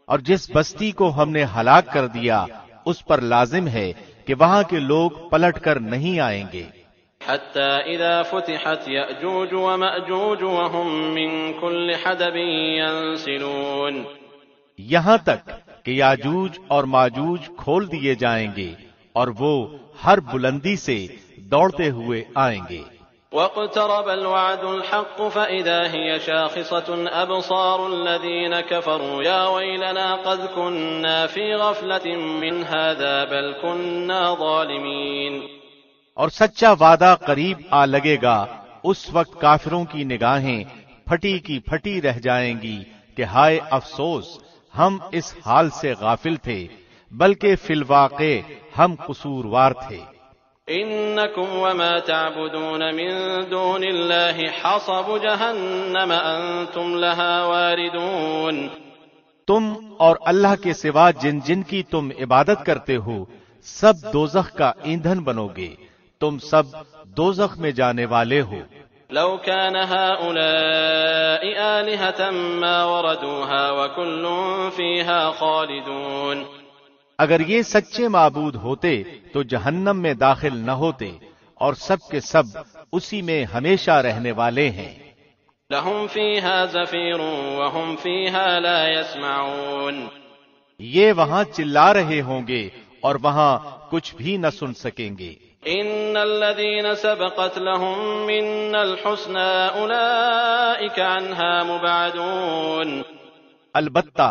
اور جس بستی کو ہم نے ہلاک کر دیا اس پر لازم ہے کہ وہاں کے لوگ پلٹ کر نہیں آئیں گے. حتى إذا فتحت يأجوج ومأجوج وهم من كل حدب ينسلون. یہاں تک کہ یاجوج اور ماجوج کھول دیے جائیں گے اور وہ ہر بلندی سے دوڑتے ہوئے آئیں گے. واقترب الوعد الحق فإذا هي شاخصة أبصار الذين كفروا يا ويلنا قد كنا في غفلة من هذا بل كنا ظالمين. اور سچا وعدہ قریب آ لگے گا، اس وقت کافروں کی نگاہیں پھٹی کی پھٹی رہ جائیں گی کہ ہائے افسوس، ہم اس حال سے غافل تھے، بلکہ فی الواقع ہم قصوروار تھے. انکم وما تعبدون من دون اللہ حصب جہنم انتم لها واردون. تم اور اللہ کے سوا جن جن کی تم عبادت کرتے ہو سب دوزخ کا ایندھن بنو گے، تم سب دوزخ میں جانے والے ہو. لو كان هؤلاء آلهة ما وردوها وكل فيها خالدون. اگر یہ سچے معبود ہوتے تو جہنم میں داخل نہ ہوتے اور سب کے سب اسی میں ہمیشہ رہنے والے ہیں. لهم فيها زفير وهم فيها لا يسمعون. یہ وہاں چلا رہے ہوں گے اور وہاں کچھ بھی نہ سن سکیں گے۔ ان الذين سبقت لهم منا الحسنى اولئك عنها مبعدون، البتہ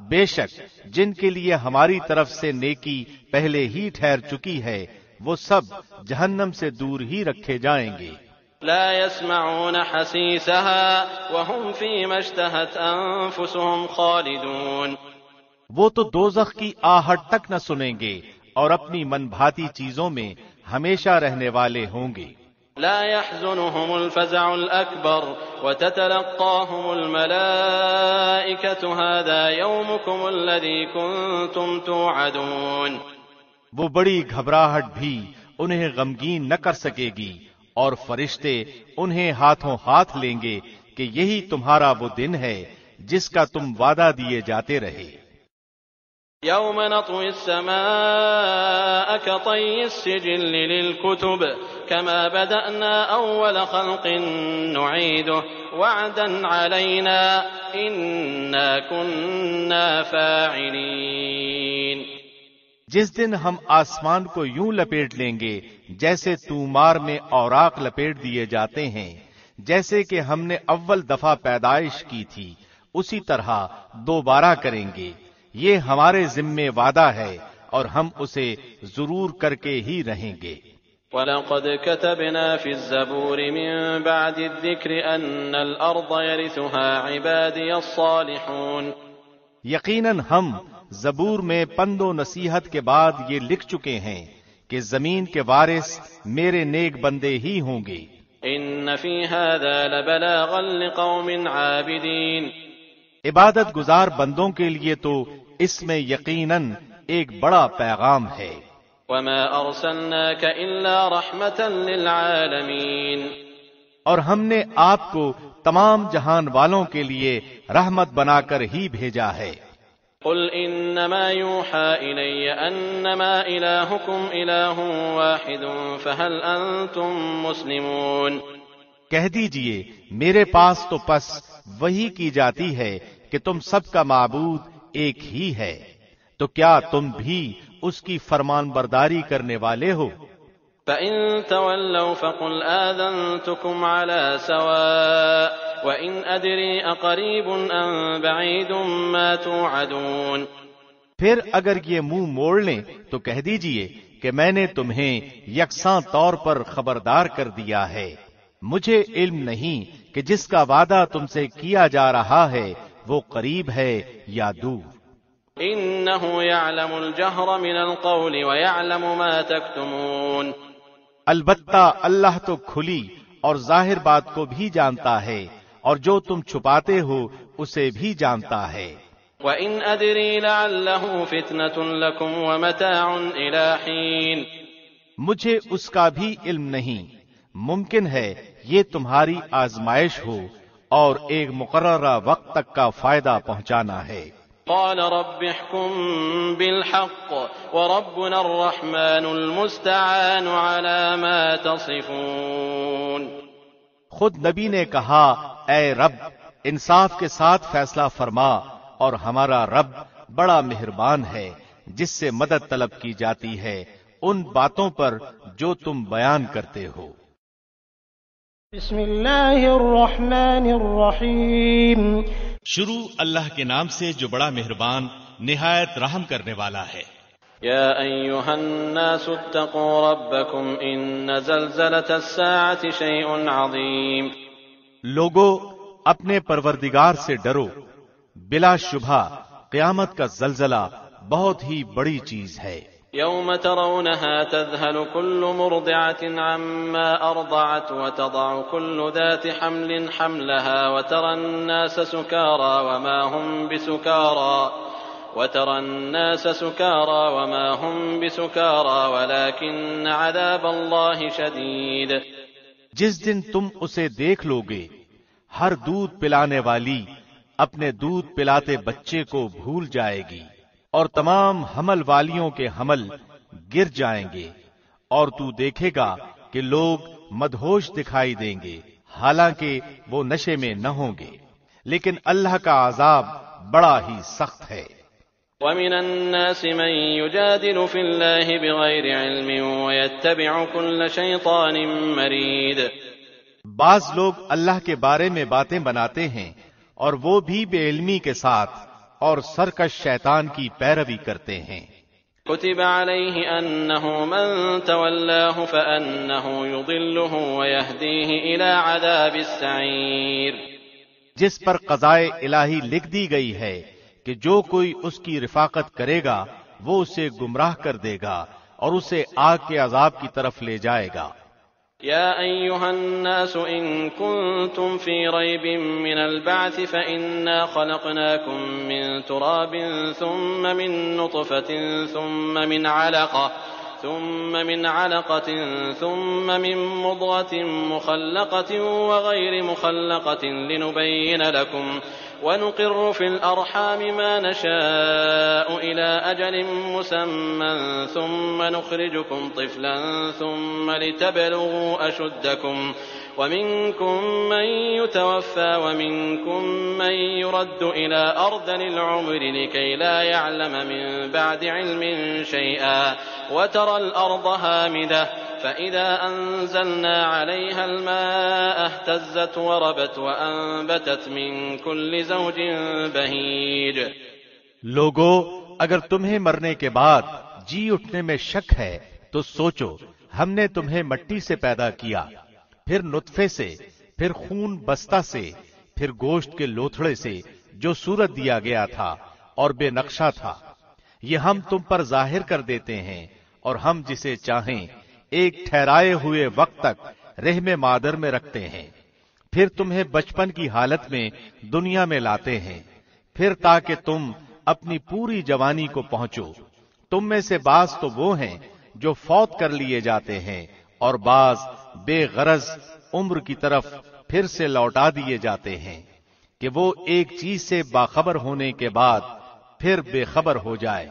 بے شک جن کے لیے ہماری طرف سے نیکی پہلے ہی ٹھہر چکی ہے وہ سب جہنم سے دور ہی رکھے جائیں گے۔ لا يسمعون حسيسها وهم فيما اشتهت انفسهم خالدون، وہ تو دوزخ کی آہٹ تک نہ سنیں گے اور اپنی من بھاتی چیزوں میں ہمیشہ رہنے والے ہوں گے۔ لا يحزنهم الفزع الأكبر وتتلقاهم الملائكة هذا يومكم الذي كنتم توعدون، وہ بڑی گھبراہٹ بھی انہیں غمگین نہ کر سکے گی اور فرشتے انہیں ہاتھوں ہاتھ لیں گے کہ یہی تمہارا وہ دن ہے جس کا تم وعدہ دیے جاتے رہے۔ يوم نطوي السماء كطي السجل للكتب كما بدأنا أول خلق نعيده وعدا علينا إنا كنا فاعلين، جس دن ہم آسمان کو یوں لپیٹ لیں گے جیسے تومار میں اوراق لپیٹ دیے جاتے ہیں، جیسے کہ ہم نے اول دفعہ پیدائش کی تھی اسی طرح دوبارہ کریں گے، یہ ہمارے ذمے وعدہ ہے اور ہم اسے ضرور کر کے ہی رہیں گے۔ وَلَقَدْ كَتَبْنَا فِي الزَّبُورِ مِن بَعْدِ الذِّكْرِ أَنَّ الْأَرْضَ يَرِثُهَا عِبَادِيَ الصَّالِحُونَ، یقیناً ہم زبور میں پند و نصیحت کے بعد یہ لکھ چکے ہیں کہ زمین کے وارث میرے نیک بندے ہی ہوں گے۔ إِنَّ فِي هَذَا لَبَلَاغًا لِقَوْمٍ عَابِدِينَ، عبادت گزار بندوں کے لیے تو اس میں یقیناً ایک بڑا پیغام ہے۔ وَمَا أَرْسَلْنَاكَ إِلَّا رَحْمَةً لِلْعَالَمِينَ، اور ہم نے آپ کو تمام جہان والوں کے لیے رحمت بنا کر ہی بھیجا ہے۔ قُلْ إِنَّمَا يُوحَىٰ إِلَيَّ أَنَّمَا إِلَٰهُكُمْ إِلَٰهٌ وَاحِدٌ فَهَلْ أَنتُم مُّسْلِمُونَ، کہہ دیجئے میرے پاس تو پس وہی کی جاتی ہے کہ تم سب کا معبود ایک ہی ہے، تو کیا تم بھی اس کی فرمان برداری کرنے والے ہو؟ فَإِن تَوَلَّوْا فَقُلْ آذَنتُكُمْ عَلَىٰ سَوَاءٍ وَإِنْ أَدْرِي أَقَرِيبٌ أَم بَعِيدٌ مَّا تُوعَدُونَ، پھر اگر یہ منہ موڑ لیں تو کہہ دیجئے کہ میں نے تمہیں یکساں طور پر خبردار کر دیا ہے، مجھے علم نہیں کہ جس کا وعدہ تم سے کیا جا رہا ہے وہ قریب ہے یا دور۔ إِنَّهُ يَعْلَمُ الْجَهْرَ مِنَ الْقَوْلِ وَيَعْلَمُ مَا تَكْتُمُونَ، البتہ اللہ تو کھلی اور ظاہر بات کو بھی جانتا ہے اور جو تم چھپاتے ہو اسے بھی جانتا ہے۔ وَإِنْ أَدْرِي لَعَلَّهُ فِتْنَةٌ لَكُمْ وَمَتَاعٌ إِلَىٰ حِينٍ، مجھے اس کا بھی علم نہیں، ممکن ہے یہ تمہاری آزمائش ہو اور ایک مقررہ وقت تک کا فائدہ پہنچانا ہے۔ قال رب احكم بالحق وربنا الرحمن المستعان على ما تصفون، خود نبی نے کہا اے رب انصاف کے ساتھ فیصلہ فرما اور ہمارا رب بڑا مہربان ہے جس سے مدد طلب کی جاتی ہے ان باتوں پر جو تم بیان کرتے ہو۔ بسم اللہ الرحمن الرحیم، شروع اللہ کے نام سے جو بڑا مہربان نہایت رحم کرنے والا ہے۔ یا ایھا الناس اتقوا ربکم ان زلزلۃ الساعۃ شیء عظیم، لوگو اپنے پروردگار سے ڈرو، بلا شبہ قیامت کا زلزلہ بہت ہی بڑی چیز ہے۔ یوم ترونها تذهل كل مرضعة عما أرضعت وتضع كل ذات حمل حملها وترى الناس سكارى وما هم بسكارى ولكن عذاب الله شديد، جس دن تم اسے دیکھ لو گے ہر دودھ پلانے والی اپنے دودھ پلاتے بچے کو بھول جائے گی اور تمام حمل والیوں کے حمل گر جائیں گے، اور تو دیکھے گا کہ لوگ مدہوش دکھائی دیں گے حالانکہ وہ نشے میں نہ ہوں گے، لیکن اللہ کا عذاب بڑا ہی سخت ہے۔ ومن الناس من يجادل في الله بغير علم ويتبع كل شيطان مريد۔ بعض لوگ اللہ کے بارے میں باتیں بناتے ہیں اور وہ بھی بے علمی کے ساتھ اور سرکش شیطان کی پیروی کرتے ہیں۔ كتب عليه أنه من تولاه فأنه يضله ويهديه إلى عذاب السعير۔ جس پر قضائے الہی لکھ دی گئی ہے کہ جو کوئی اس کی رفاقت کرے گا وہ اسے گمراہ کر دے گا اور اسے آگ کے عذاب کی طرف لے جائے گا۔ يا أيها الناس إن كنتم في ريب من البعث فإنا خلقناكم من تراب ثم من نطفة ثم من علقة ثم من مضغة مخلقة وغير مخلقة لنبين لكم ونقر في الأرحام ما نشاء إلى أجل مسمى ثم نخرجكم طفلا ثم لتبلغوا أشدكم ومنكم من يتوفى ومنكم من يرد إلى أرذل العمر لكي لا يعلم من بعد علم شيئا وترى الأرض هامدة فإذا أنزلنا عليها الماء اهتزت وربت وأنبتت من كل زوج بهيج۔ لوگو، اگر تمہیں مرنے کے بعد جی اٹھنے میں شک ہے تو سوچو، ہم نے تمہیں مٹی سے پیدا کیا، پھر نطفے سے، پھر خون بستہ سے، پھر گوشت کے لوتھڑے سے جو صورت دیا گیا تھا اور بے نقشہ تھا۔ یہ ہم تم پر ظاہر کر دیتے ہیں اور ہم جسے چاہیں ایک ٹھہرائے ہوئے وقت تک رحم مادر میں رکھتے ہیں، پھر تمہیں بچپن کی حالت میں دنیا میں لاتے ہیں، پھر تاکہ تم اپنی پوری جوانی کو پہنچو۔ تم میں سے بعض تو وہ ہیں جو فوت کر لیے جاتے ہیں اور بعض بے غرض عمر کی طرف پھر سے لوٹا دیے جاتے ہیں کہ وہ ایک چیز سے باخبر ہونے کے بعد پھر بے خبر ہو جائے۔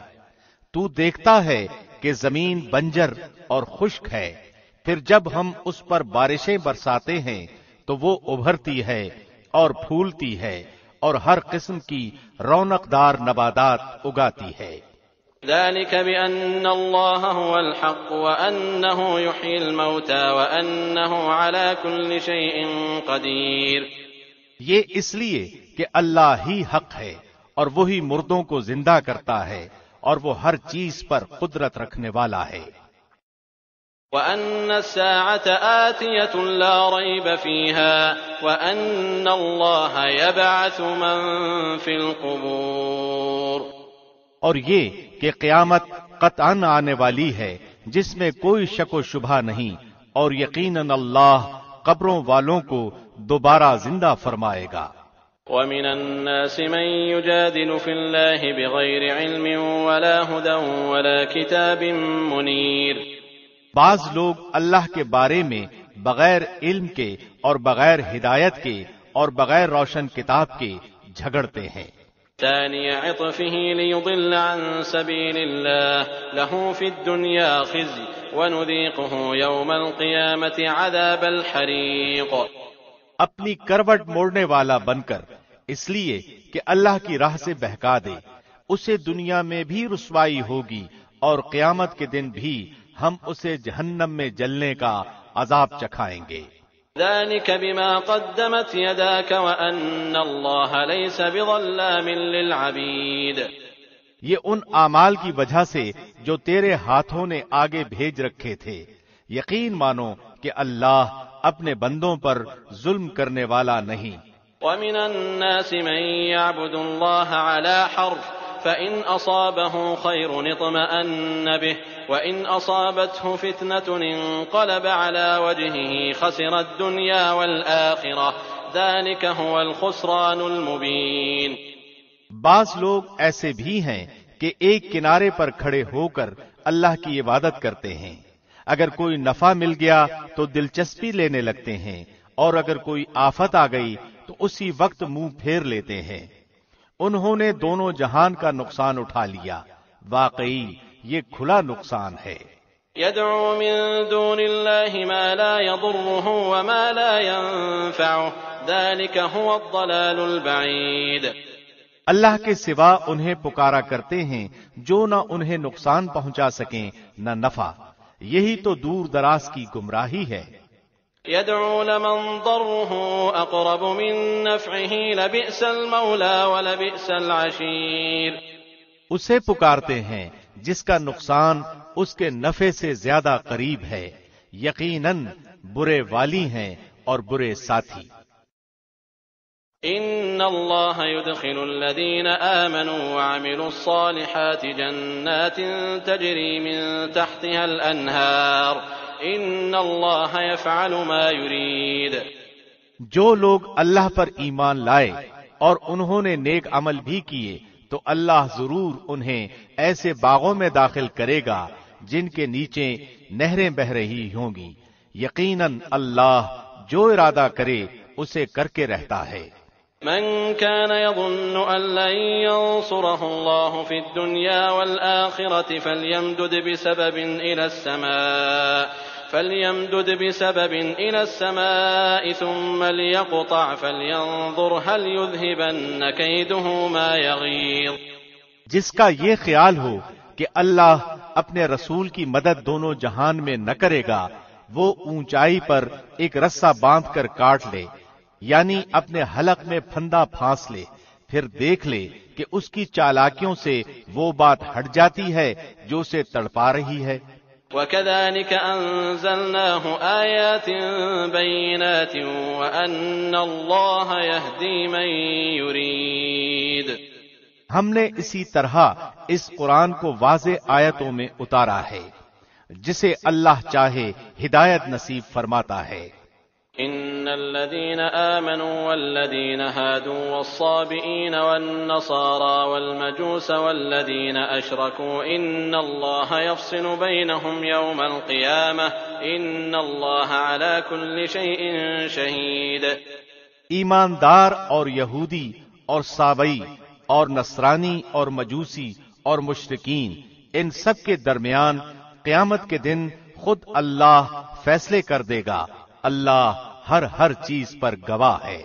تو دیکھتا ہے کہ زمین بنجر اور خشک ہے، پھر جب ہم اس پر بارشیں برساتے ہیں تو وہ ابھرتی ہے اور پھولتی ہے اور ہر قسم کی رونق دار نباتات اگاتی ہے۔ ذلك بأن الله هو الحق وأنه يحيي الموتى وأنه على كل شيء قدير۔ یہ اس لیے کہ اللہ ہی حق ہے اور وہی مردوں کو زندہ کرتا ہے اور وہ ہر چیز پر قدرت رکھنے والا ہے۔ وَأَنَّ السَّاعَةَ آتِيَةٌ لَا رَيْبَ فِيهَا وَأَنَّ اللَّهَ يَبْعَثُ مَن فِي الْقُبُورِ۔ اور یہ کہ قیامت قطعاً آنے والی ہے جس میں کوئی شک و شبہ نہیں، اور یقیناً اللہ قبروں والوں کو دوبارہ زندہ فرمائے گا۔ وَمِنَ النَّاسِ مَن يُجَادِلُ فِي اللَّهِ بِغَيْرِ عِلْمٍ وَلَا هُدًى وَلَا كِتَابٍ مُنِيرٍ۔ بعض لوگ اللہ کے بارے میں بغیر علم کے اور بغیر ہدایت کے اور بغیر روشن کتاب کے جھگڑتے ہیں۔ ثاني عطفه ليضل عن سبيل الله له في الدنيا خزي ونذيقه يوم القيامة عذاب الحريق۔ اپنی کروٹ موڑنے والا بن کر، اس لیے کہ اللہ کی راہ سے بہکا دے، اسے دنیا میں بھی رسوائی ہوگی اور قیامت کے دن بھی ہم اسے جہنم میں جلنے کا عذاب چکھائیں گے۔ ذلك بما قدمت يداك وأن الله ليس بظلام للعبيد۔ یہ ان اعمال کی وجہ سے جو تیرے ہاتھوں نے آگے بھیج رکھے تھے، یقین مانو کہ اللہ اپنے بندوں پر ظلم کرنے والا نہیں۔ ومن الناس من يعبد الله على حرف فإن أصابه خير اطمأن به وإن أصابته فتنة انقلب على وجهه خسر الدنيا والآخرة ذلك هو الخسران المبين۔ بعض لوگ ایسے بھی ہیں کہ ایک کنارے پر کھڑے ہو کر اللہ کی عبادت کرتے ہیں، اگر کوئی نفع مل گیا تو دلچسپی لینے لگتے ہیں اور اگر کوئی آفت آ گئی تو اسی وقت منہ پھیر لیتے ہیں۔ انہوں نے دونوں جہان کا نقصان اٹھا لیا، واقعی یہ کھلا نقصان ہے۔ يدعو من دون الله ما لا يضره وما لا ينفعه ذلك هو الضلال البعيد۔ اللہ کے سوا انہیں پکارا کرتے ہیں جو نہ انہیں نقصان پہنچا سکیں نہ نفع، یہی تو دور دراز کی گمراہی ہے۔ يدعو لمن ضره أقرب من نفعه لبئس المولى ولبئس العشير۔ اسے پکارتے ہیں جس کا نقصان اس کے نفع سے زیادہ قریب ہے، یقیناً برے والی ہیں اور برے ساتھی۔ إن الله يدخل الذين آمنوا وعملوا الصالحات جنات تجري من تحتها الأنهار إن الله يفعل ما يريد۔ جو لوگ اللہ پر ایمان لائے اور انہوں نے نیک عمل بھی کیے تو اللہ ضرور انہیں ایسے باغوں میں داخل کرے گا جن کے نیچے نہریں بہہ رہی ہوں گی، یقیناً اللہ جو ارادہ کرے اسے کر کے رہتا ہے۔ من كان يظن أن لن ينصره الله في الدنيا والآخرة فليمدد بسبب إلى السماء ثم ليقطع فلينظر هل يذهبن كيده ما يغيظ۔ جس کا یہ خیال ہو کہ اللہ اپنے رسول کی مدد دونوں جہان میں نہ کرے گا، وہ اونچائی پر ایک رسہ باندھ کر کاٹ لے، یعنی اپنے حلق میں پھندا پھانس لے، پھر دیکھ لے کہ اس کی چالاکیوں سے وہ بات ہٹ جاتی ہے جو اسے تڑپا رہی ہے۔ وَكَذَلِكَ أَنزَلْنَاهُ آيَاتٍ بَيِّنَاتٍ وَأَنَّ اللَّهَ يَهْدِي مَن يُرِيدُ۔ ہم نے اسی طرح اس قرآن کو واضح آیتوں میں اتارا ہے، جسے اللہ چاہے ہدایت نصیب فرماتا ہے۔ إن الذين آمنوا والذين هادوا والصابئين والنصارى والمجوس والذين أشركوا إن الله يفصل بينهم يوم القيامة إن الله على كل شيء شهيد۔ ایماندار اور یہودی اور صابئی اور نصرانی اور مجوسی اور مشرکین، ان سب کے درمیان قیامت کے دن خود اللہ فیصلے کر دے گا، اللہ ہر چیز پر گواہ ہے۔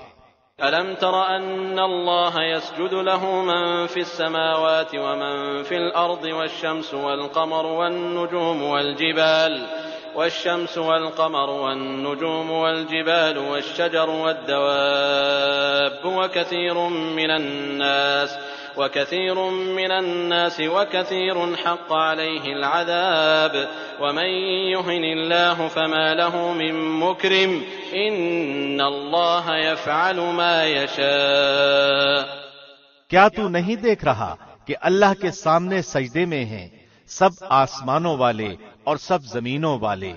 ألم تر أن الله يسجد له من في السماوات ومن في الأرض والشمس والقمر والجبال والشجر والدواب وكثير من الناس وكثير حق عليه العذاب ومن يهن الله فما له من مكرم إن الله يفعل ما يشاء۔ کیا تو نہیں دیکھ رہا کہ اللہ کے سامنے سجدے میں ہیں سب آسمانوں والے اور سب زمینوں والے،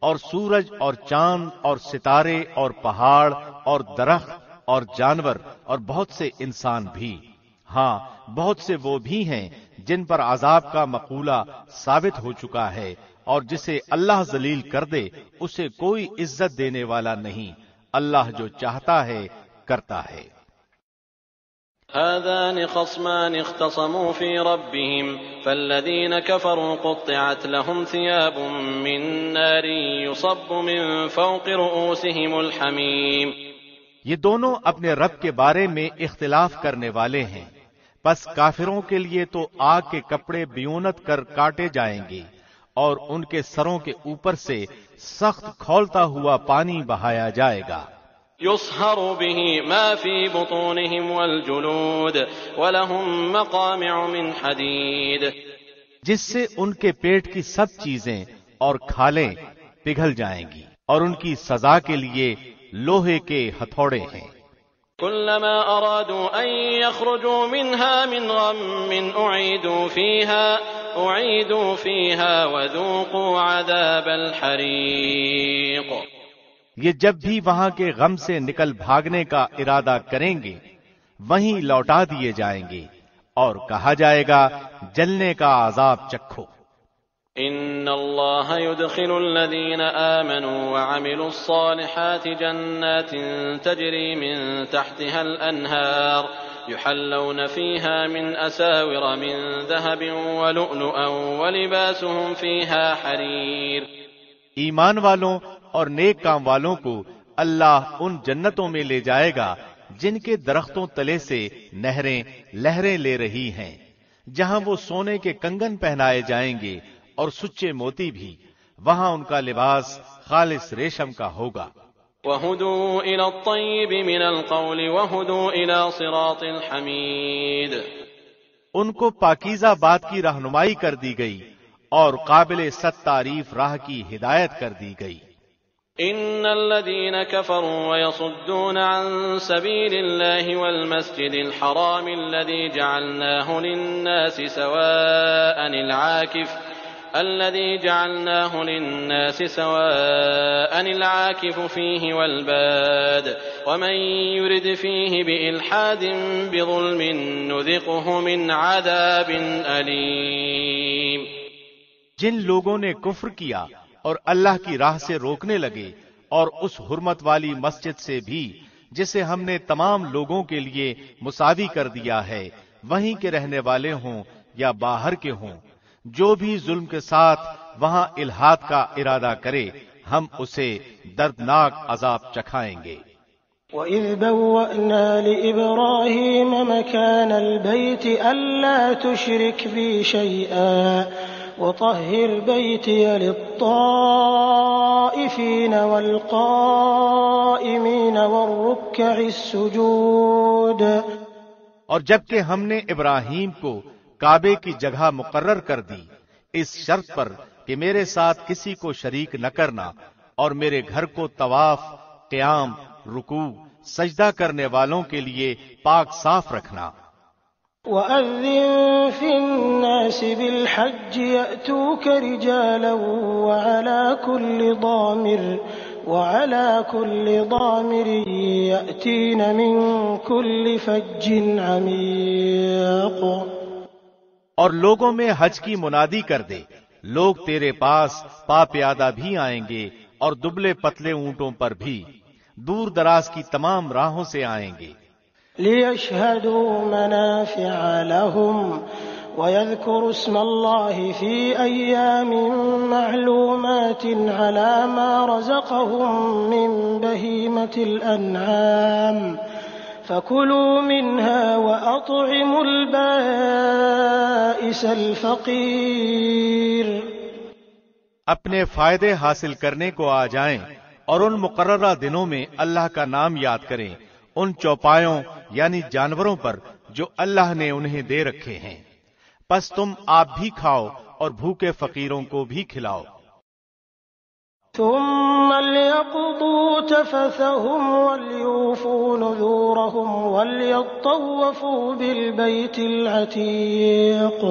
اور سورج اور چاند اور ستارے اور پہاڑ اور درخت اور جانور اور بہت سے انسان بھی، ہاں بہت سے وہ بھی ہیں جن پر عذاب کا مقولہ ثابت ہو چکا ہے، اور جسے اللہ ذلیل کر دے اسے کوئی عزت دینے والا نہیں، اللہ جو چاہتا ہے کرتا ہے۔ هذان خصمان اختصموا في ربهم فالذين كفروا قطعت لهم ثياب من نار يصب من فوق رؤوسهم الحميم۔ یہ دونوں اپنے رب کے بارے میں اختلاف کرنے والے ہیں، پس کافروں کے لیے تو آگ کے کپڑے بیونت کر کاٹے جائیں گے اور ان کے سروں کے اوپر سے سخت کھولتا ہوا پانی بہایا جائے گا۔ يصهر به ما في بطونهم والجلود ولهم مقامع من حديد، جس سے ان کے پیٹ کی سب چیزیں اور کھالیں پگھل جائیں گی، اور ان کی سزا کے لیے لوہے کے ہتھوڑے ہیں۔ كلما أرادوا أن يخرجوا منها من غم أعيدوا فيها وذوقوا عذاب الحريق۔ یہ جب بھی وہاں کے غم سے نکل بھاگنے کا ارادہ کریں گے وہیں لوٹا دیے جائیں گے، اور کہا جائے گا جلنے کا عذاب چکھو۔ ان اللہ يدخل الذین آمنوا وعملوا الصالحات جنات تجری من تحتها الانہار يحلون فيها من أساور من ذهب ولؤلؤا ولباسهم فيها حرير۔ ایمان والوں اور نیک کام والوں کو اللہ ان جنتوں میں لے جائے گا جن کے درختوں تلے سے نہریں لہریں لے رہی ہیں، جہاں وہ سونے کے کنگن پہنائے جائیں گے اور سچے موتی بھی، وہاں ان کا لباس خالص ریشم کا ہوگا۔ وَهُدُوا إِلَى الطَّيِّبِ مِنَ الْقَوْلِ وَهُدُوا إِلَى صِرَاطِ الْحَمِيدِ۔ ان کو پاکیزہ بات کی رہنمائی کر دی گئی اور قابل ست تعریف راہ کی ہدایت کر دی گئی۔ إِنَّ الَّذِينَ كَفَرُوا وَيَصُدُّونَ عَن سَبِيلِ اللَّهِ وَالْمَسْجِدِ الْحَرَامِ الَّذِي جَعَلْنَاهُ لِلنَّاسِ سَوَاءً الْعَاكِفُ فِيهِ وَالْبَادِ وَمَن يُرِدْ فِيهِ بِإِلْحَادٍ بِظُلْمٍ نُذِقْهُ مِنْ عَذَابٍ أَلِيمٍ۔ جن لوگوں نے کفر کیا اور اللہ کی راہ سے روکنے لگے، اور اس حرمت والی مسجد سے بھی جسے ہم نے تمام لوگوں کے لیے مساوی کر دیا ہے، وہیں کے رہنے والے ہوں یا باہر کے ہوں، جو بھی ظلم کے ساتھ وہاں الحاد کا ارادہ کرے ہم اسے دردناک عذاب چکھائیں گے۔ وَإِذْ بَوَّأْنَا لِإِبْرَاهِيمَ مَكَانَ الْبَيْتِ أَلَّا تُشْرِكْ بِي شَيْئًا وَطَهِّرْ بَيْتِيَ لِلطَّائِفِينَ وَالْقَائِمِينَ وَالرُّكَّعِ السُّجُودِ۔ اور جبکہ ہم نے ابراہیم کو کعبے کی جگہ مقرر کر دی، اس شرط پر کہ میرے ساتھ کسی کو شریک نہ کرنا، اور میرے گھر کو طواف، قیام، رکوع، سجدہ کرنے والوں کے لیے پاک صاف رکھنا۔ وَأَذِّن فِي النَّاسِ بِالْحَجِّ يَأْتُوكَ رِجَالًا وَعَلَى كُلِّ ضَامِرٍ يَأْتِينَ مِنْ كُلِّ فَجٍّ عَمِيقٍ۔ اور لوگوں میں حج کی منادی کر دے، لوگ تیرے پاس پا پیادہ بھی آئیں گے اور دبلے پتلے اونٹوں پر بھی، دور دراز کی تمام راہوں سے آئیں گے۔ لِيَشْهَدُوا مَنَافِعَ لَهُمْ وَيَذْكُرُوا اسْمَ اللَّهِ فِي أَيَّامٍ مَّعْلُومَاتٍ عَلَى مَا رَزَقَهُم مِّن بَهِيمَةِ الْأَنْعَامِ فَكُلُوا مِنْهَا وَأَطْعِمُوا الْبَائِسَ الْفَقِيرَ۔ اپنے فائدے حاصل کرنے کو آ جائیں اور ان مقررہ دنوں میں اللہ کا نام یاد کریں، ان چوپایوں یعنی جانوروں پر جو اللہ نے انہیں دے رکھے ہیں، پس تم آپ بھی کھاؤ اور بھوکے فقیروں کو بھی کھلاؤ۔ ثم ليقضوا تفثهم وليوفوا نذورهم وليطوفوا بالبيت العتيق۔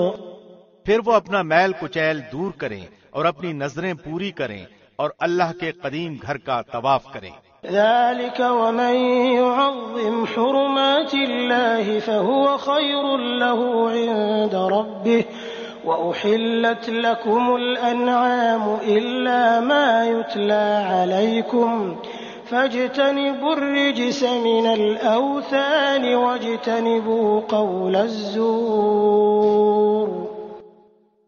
پھر وہ اپنا میل کچیل دور کریں اور اپنی نظریں پوری کریں اور اللہ کے قدیم گھر کا طواف کریں۔ ذلك ومن يعظم حرمات الله فهو خير له عند ربه وأحلت لكم الأنعام إلا ما يتلى عليكم فاجتنبوا الرجس من الأوثان واجتنبوا قول الزور۔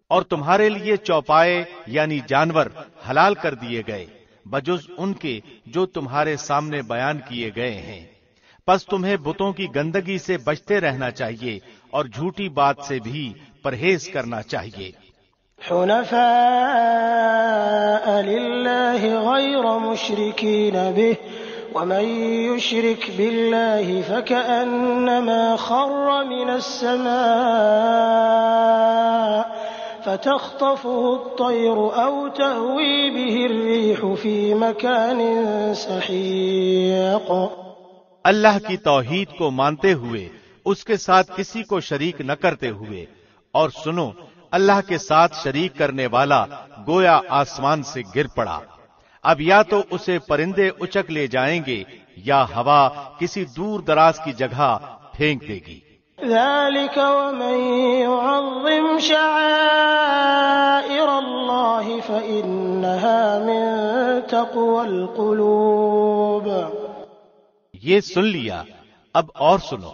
اور تمہارے لیے چوپائے یعنی جانور حلال کر دیے گئے بجز ان کے جو تمہارے سامنے بیان کیے گئے ہیں، پس تمہیں بتوں کی گندگی سے بچتے رہنا چاہیے اور جھوٹی بات سے بھی پرہیز کرنا چاہیے۔ حنفاء للہ غیر مشرکین به ومن يشرك بالله فكأنما خر من السماء فتخطفه الطير أو تهوي به الريح في مكان سحيق۔ اللہ کی توحید کو مانتے ہوئے، اس کے ساتھ کسی کو شریک نہ کرتے ہوئے، اور سنو، اللہ کے ساتھ شریک کرنے والا گویا آسمان سے گر پڑا، اب یا تو اسے پرندے اچک لے جائیں گے یا ہوا کسی دور دراز کی جگہ پھینک دے گی۔ ذلك ومن يعظم شعائر الله فإنها من تقوى القلوب۔ یہ سن لیا، اب اور سنو،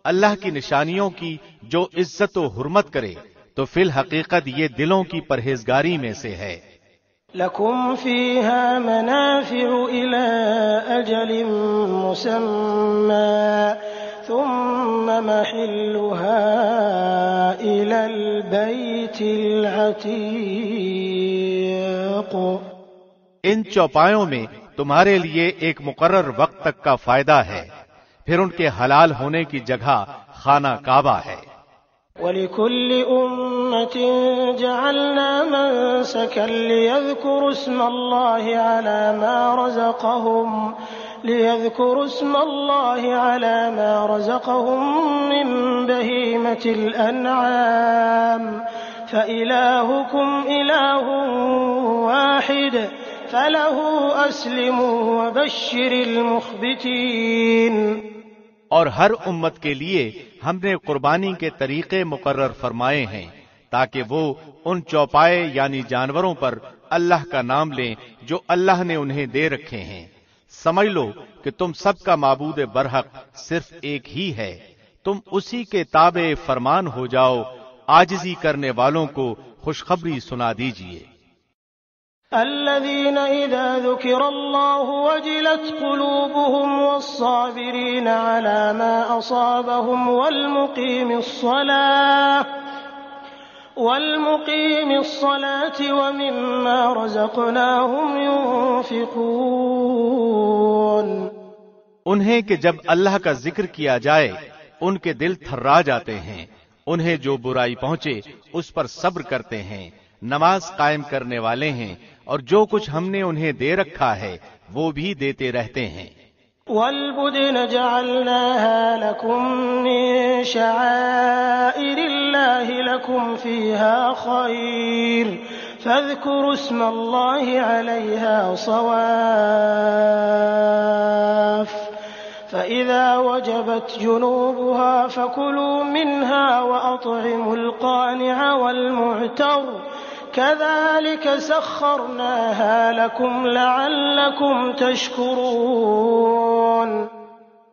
اللہ کی نشانیوں کی جو عزت و حرمت کرے تو فی الحقیقت یہ دلوں کی پرہیزگاری میں سے ہے۔ لكم فيها منافع إلى أجل مسمى ثم محلها إلى البيت العتيق۔ ان چوپایوں میں تمہارے لیے ایک مقرر وقت تک کا فائدہ ہے، پھر ان کے حلال ہونے کی جگہ خانہ کعبہ ہے۔ وَلِكُلِّ أُمَّةٍ جَعَلْنَا مَنسَكًا لِيَذْكُرُوا اسْمَ اللَّهِ عَلَى مَا رَزَقَهُم مِّن بَهِيمَةِ الْأَنْعَامِ فَإِلَٰهُكُمْ إِلَٰهٌ وَاحِدٌ فَلَهُ أَسْلِمُوا وَبَشِّرِ الْمُخْبِتِينَ۔ اور ہر امت کے لیے ہم نے قربانی کے طریقے مقرر فرمائے ہیں تاکہ وہ ان چوپائے یعنی جانوروں پر اللہ کا نام لیں جو اللہ نے انہیں دے رکھے ہیں۔ سمجھ لو کہ تم سب کا معبود برحق صرف ایک ہی ہے، تم اسی کے تابع فرمان ہو جاؤ، عاجزی کرنے والوں کو خوشخبری سنا دیجئے۔ الذين إذا ذكر الله وجلت قلوبهم والصابرين على ما أصابهم والمقيم الصلاة ومما رزقناهم ينفقون۔ انہیں کہ جب اللہ کا ذکر کیا جائے ان کے دل تھرا جاتے ہیں، انہیں جو برائی پہنچے اس پر صبر کرتے ہیں، نماز قائم کرنے والے ہیں، اور جو کچھ ہم نے انہیں دے رکھا ہے وہ بھی دیتے رہتے ہیں۔ وَالْبُدْنَ جَعَلْنَاهَا لَكُم مِّن شَعَائِرِ اللَّهِ لَكُمْ فِيهَا خَيْرٌ فَاذْكُرُوا اسْمَ اللَّهِ عَلَيْهَا صَوَافَّ فَإِذَا وَجَبَتْ جُنُوبُهَا فَكُلُوا مِنْهَا وَأَطْعِمُوا الْقَانِعَ وَالْمُعْتَرَّ كَذَلِكَ سَخَّرْنَاهَا لَكُمْ لَعَلَّكُمْ تَشْكُرُونَ۔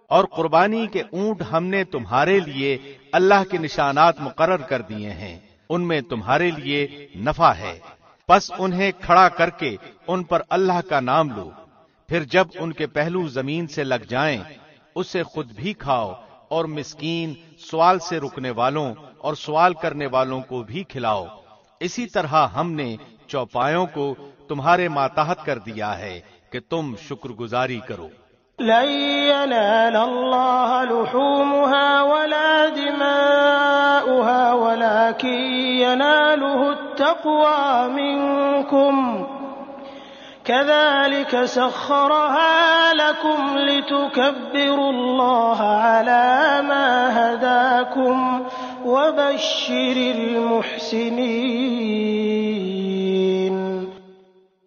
اور قربانی کے اونٹ ہم نے تمہارے لیے اللہ کے نشانات مقرر کر دیے ہیں، ان میں تمہارے لیے نفع ہے، پس انہیں کھڑا کر کے ان پر اللہ کا نام لو، پھر جب ان کے پہلو زمین سے لگ جائیں اسے خود بھی کھاؤ، اور مسکین، سوال سے رکنے والوں اور سوال کرنے والوں کو بھی کھلاؤ۔ اسی طرح ہم نے چوپایوں کو تمہارے ماتحت کر دیا ہے کہ تم شکر گزاری کرو۔ لن ينال الله لحومها ولا دماؤها ولكن يناله التقوى منكم كذلك سخرها لكم لتكبروا الله على ما هداكم وبشر المحسنين۔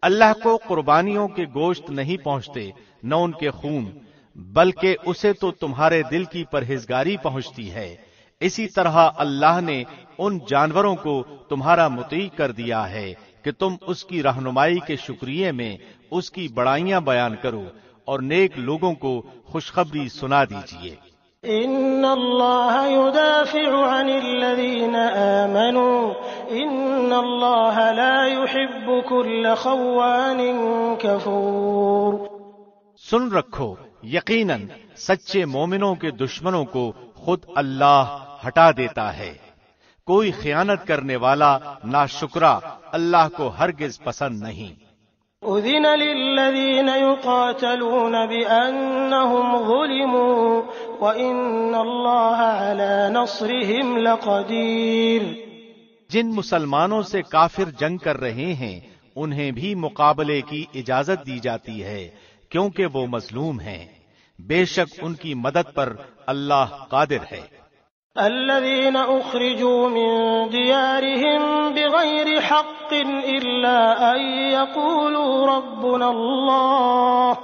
اللہ کو قربانیوں کے گوشت نہیں پہنچتے نہ ان کے خون، بلکہ اسے تو تمہارے دل کی پرہیزگاری پہنچتی ہے۔ اسی طرح اللہ نے ان جانوروں کو تمہارا مطیع کر دیا ہے کہ تم اس کی رہنمائی کے شکریہ میں اس کی بڑائیاں بیان کرو اور نیک لوگوں کو خوشخبری سنا دیجیے۔ ان اللہ يدافع عن الذین آمنوا ان اللہ لا يحب كل خوان کفور۔ سن رکھو، یقیناً سچے مومنوں کے دشمنوں کو خود اللہ ہٹا دیتا ہے۔ کوئی خیانت کرنے والا ناشکرا اللہ کو ہرگز پسند نہیں۔ اذن للذین یقاتلون بأنہم ظلموا وإن اللہ علی نصرہم لقدیر۔ جن مسلمانوں سے کافر جنگ کر رہے ہیں انہیں بھی مقابلے کی اجازت دی جاتی ہے کیونکہ وہ مظلوم ہیں، بے شک ان کی مدد پر اللہ قادر ہے۔ الذين أخرجوا من ديارهم بغير حق إلا أن يقولوا ربنا الله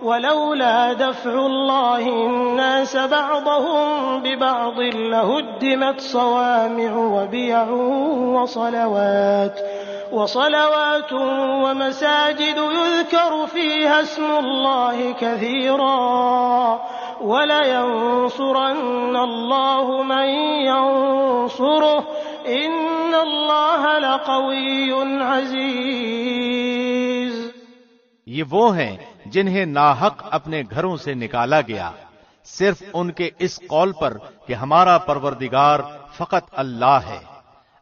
ولولا دفع الله الناس بعضهم ببعض لهدمت صوامع وبيع وصلوات ومساجد يذكر فيها اسم الله كثيرا وَلَيَنصُرَنَّ اللَّهُ مَن يَنصُرُهُ إِنَّ اللَّهَ لَقَوِيٌّ عَزِيزٌ۔ یہ وہ ہیں جنہیں ناحق اپنے گھروں سے نکالا گیا صرف ان کے اس قول پر کہ ہمارا پروردگار فقط اللہ ہے۔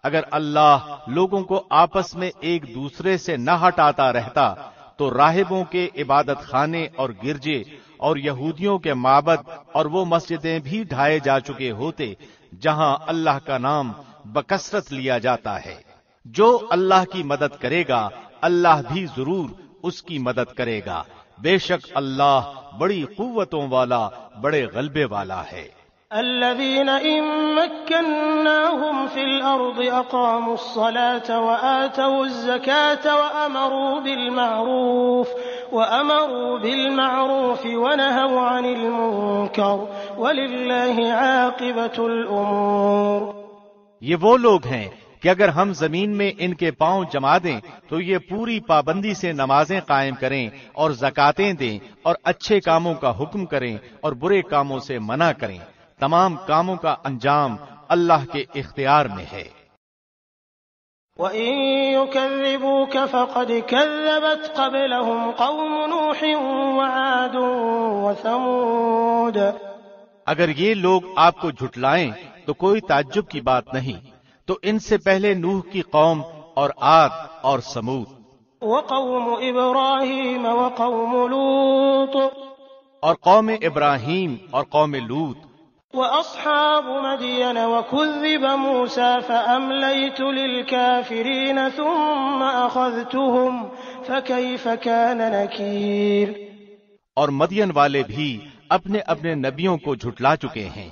اگر اللہ لوگوں کو آپس میں ایک دوسرے سے نہ ہٹاتا رہتا تو راہبوں کے عبادت خانے اور گرجے اور یہودیوں کے معبد اور وہ مسجدیں بھی ڈھائے جا چکے ہوتے جہاں اللہ کا نام بکثرت لیا جاتا ہے۔ جو اللہ کی مدد کرے گا اللہ بھی ضرور اس کی مدد کرے گا، بے شک اللہ بڑی قوتوں والا بڑے غلبے والا ہے۔ الذين إن مكناهم في الأرض أقاموا الصلاة وآتوا الزكاة وأمروا بالمعروف ونهوا عن المنكر ولله عاقبة الأمور۔ یہ وہ لوگ ہیں کہ اگر ہم زمین میں ان کے پاؤں جما دیں تو یہ پوری پابندی سے نمازیں قائم کریں اور زکاتیں دیں اور اچھے کاموں کا حکم کریں اور برے کاموں سے منع کریں، تمام کاموں کا انجام اللہ کے اختیار میں ہے۔ وَإِن يُكَذِّبُوكَ فَقَدْ كَذَّبَتْ قَبْلَهُمْ قَوْمُ نُوحٍ وَعَادٌ وَثَمُودَ۔ اگر یہ لوگ آپ کو جھٹلائیں تو کوئی تعجب کی بات نہیں، تو ان سے پہلے نوح کی قوم اور عاد اور سمود، وقوم ابراہیم وقوم لوط، اور قوم ابراہیم اور قوم لوط، واصحاب مدین وکذب موسیٰ فاملیت للکافرین ثم اخذتهم فکیف کان نکیر۔ اور مدین والے بھی اپنے اپنے نبیوں کو جھٹلا چکے ہیں،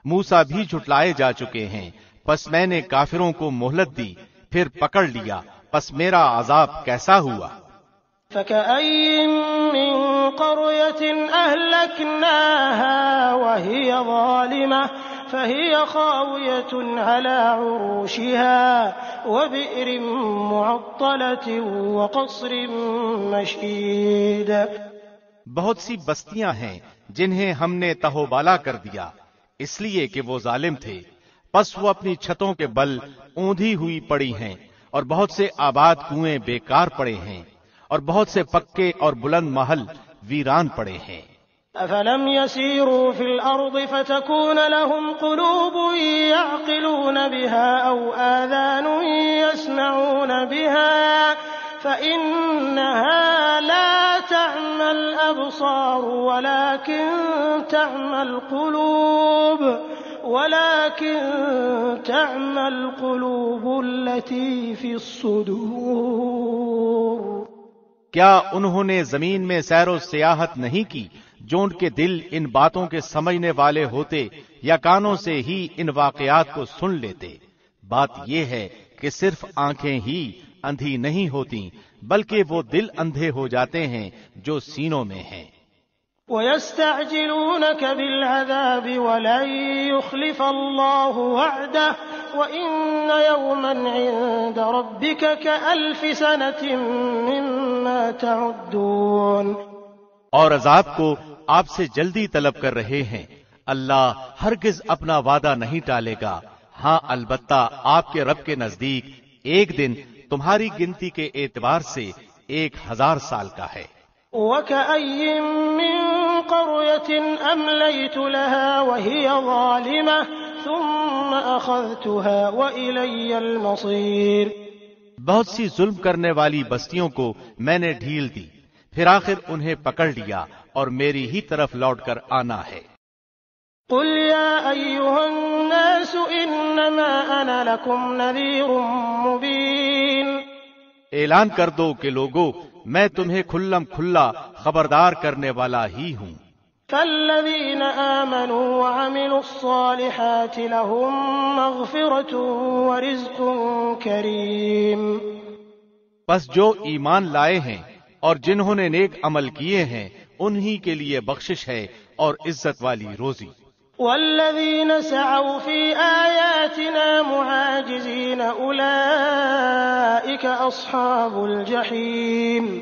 موسیٰ بھی جھٹلائے جا چکے ہیں، پس میں نے کافروں کو مہلت دی پھر پکڑ لیا، پس میرا عذاب کیسا ہوا۔ فَكَأَيٍّ مِّن قَرْيَةٍ أَهْلَكْنَاهَا وَهِيَ ظَالِمَةٌ فَهِيَ خَاوِيَةٌ عَلَى عُرُوشِهَا وَبِئْرٍ مُّعَطَّلَةٍ وَقَصْرٍ مَّشِيدٍ۔ بہت سی بستیاں ہیں جنہیں ہم نے تہو بالا کر دیا اس لیے کہ وہ ظالم تھے، پس وہ اپنی چھتوں کے بل اوندھی ہوئی پڑی ہیں، اور بہت سے آباد کنویں بیکار پڑے ہیں، اور بہت سے پکے اور بلند محل ویران پڑے ہیں۔ افلم يسيروا في الارض فتكون لهم قلوب يعقلون بها او آذان يسمعون بها فإنها لا تعمى الابصار ولكن تعمى القلوب التي في الصدور۔ کیا انہوں نے زمین میں سیر و سیاحت نہیں کی جو ان کے دل ان باتوں کے سمجھنے والے ہوتے یا کانوں سے ہی ان واقعات کو سن لیتے؟ بات یہ ہے کہ صرف آنکھیں ہی اندھی نہیں ہوتی بلکہ وہ دل اندھے ہو جاتے ہیں جو سینوں میں ہیں۔ وَيَسْتَعْجِلُونَكَ بِالْعَذَابِ وَلَن يُخْلِفَ اللَّهُ وَعْدَهُ وَإِنَّ يَوْمًا عِندَ رَبِّكَ كَأَلْفِ سَنَةٍ مِّمَّا تَعُدُّونَ۔ اور عذاب کو آپ سے جلدی طلب کر رہے ہیں، اللہ ہرگز اپنا وعدہ نہیں ٹالے گا، ہاں البتہ آپ کے رب کے نزدیک ایک دن تمہاری گنتی کے اعتبار سے 1000 سال کا ہے۔ وَكَأَيٍّ مِّن قَرْيَةٍ أَمْلَيْتُ لَهَا وَهِيَ ظَالِمَةٌ ثُمَّ أَخَذْتُهَا وَإِلَيَّ الْمَصِيرُ۔ بہت سی ظلم کرنے والی بستیوں کو میں نے ڈھیل دی، پھر آخر انہیں پکڑ لیا اور میری ہی طرف لوٹ کر آنا ہے۔ قُلْ يَا أَيُّهَا النَّاسُ إِنَّمَا أَنَا لَكُمْ نَذِيرٌ مُّبِينٌ۔ اعلان کر دو کہ لوگو میں تمہیں کھلم کھلا خبردار کرنے والا ہی ہوں۔ فَالَّذِينَ آمَنُوا وَعَمِلُوا الصَّالِحَاتِ لَهُم مَّغْفِرَةٌ وَرِزْقٌ كَرِيمٌ۔ پس جو ایمان لائے ہیں اور جنہوں نے نیک عمل کیے ہیں انہی کے لیے بخشش ہے اور عزت والی روزی۔ وَالَّذِينَ سَعَوْا فِي آيَاتِنَا مُعَاجِزِينَ أُولَئِكَ أَصْحَابُ الْجَحِيمِ۔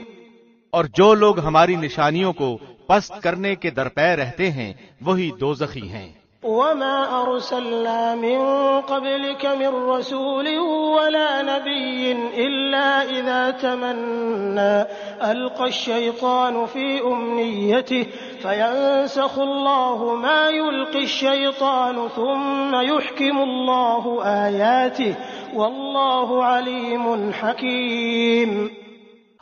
اور جو لوگ ہماری نشانیوں کو پست کرنے کے درپے رہتے ہیں وہی دوزخی ہیں۔ وَمَا أَرْسَلْنَا مِن قَبْلِكَ مِن رَّسُولٍ وَلَا نبي إلا إذا تمنى ألقى الشيطان في أمنيته فينسخ الله ما يلقي الشيطان ثم يحكم الله آياته والله عليم حكيم۔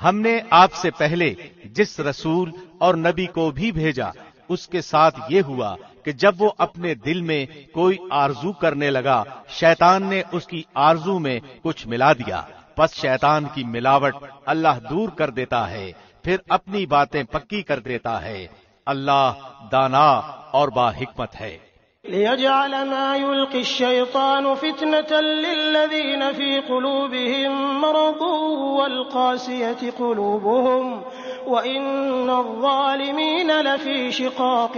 ہم نے آپ سے پہلے جس رسول اور نبی کو بھی بھیجا اس کے ساتھ یہ ہوا کہ جب وہ اپنے دل میں کوئی آرزو کرنے لگا شیطان نے اس کی آرزو میں کچھ ملا دیا، پس شیطان کی ملاوٹ اللہ دور کر دیتا ہے، پھر اپنی باتیں پکی کر دیتا ہے۔ اللہ دانا اور با حکمت ہے۔ ليجعل ما يلقي الشيطان فتنة للذين في قلوبهم مرض والقاسية قلوبهم وإن الظالمين لفي شقاق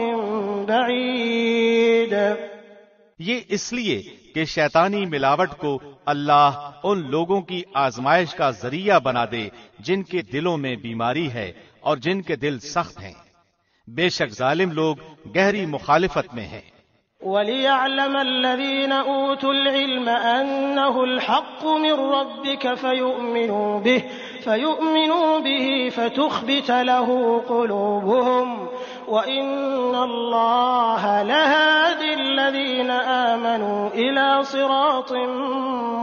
بعيد۔ یہ اس لیے کہ شیطانی ملاوٹ کو اللہ ان لوگوں کی آزمائش کا ذریعہ بنا دے جن کے دلوں میں بیماری ہے اور جن کے دل سخت ہیں، بے شک ظالم لوگ گہری مخالفت میں ہیں۔ وَلِيَعْلَمَ الَّذِينَ أُوتُوا الْعِلْمَ أَنَّهُ الْحَقُّ مِنْ رَبِّكَ فَيُؤْمِنُوا بِهِ فَتُخْبِتَ لَهُ قُلُوبُهُمْ وَإِنَّ اللَّهَ لَهَادِ الَّذِينَ آمَنُوا إِلَى صِرَاطٍ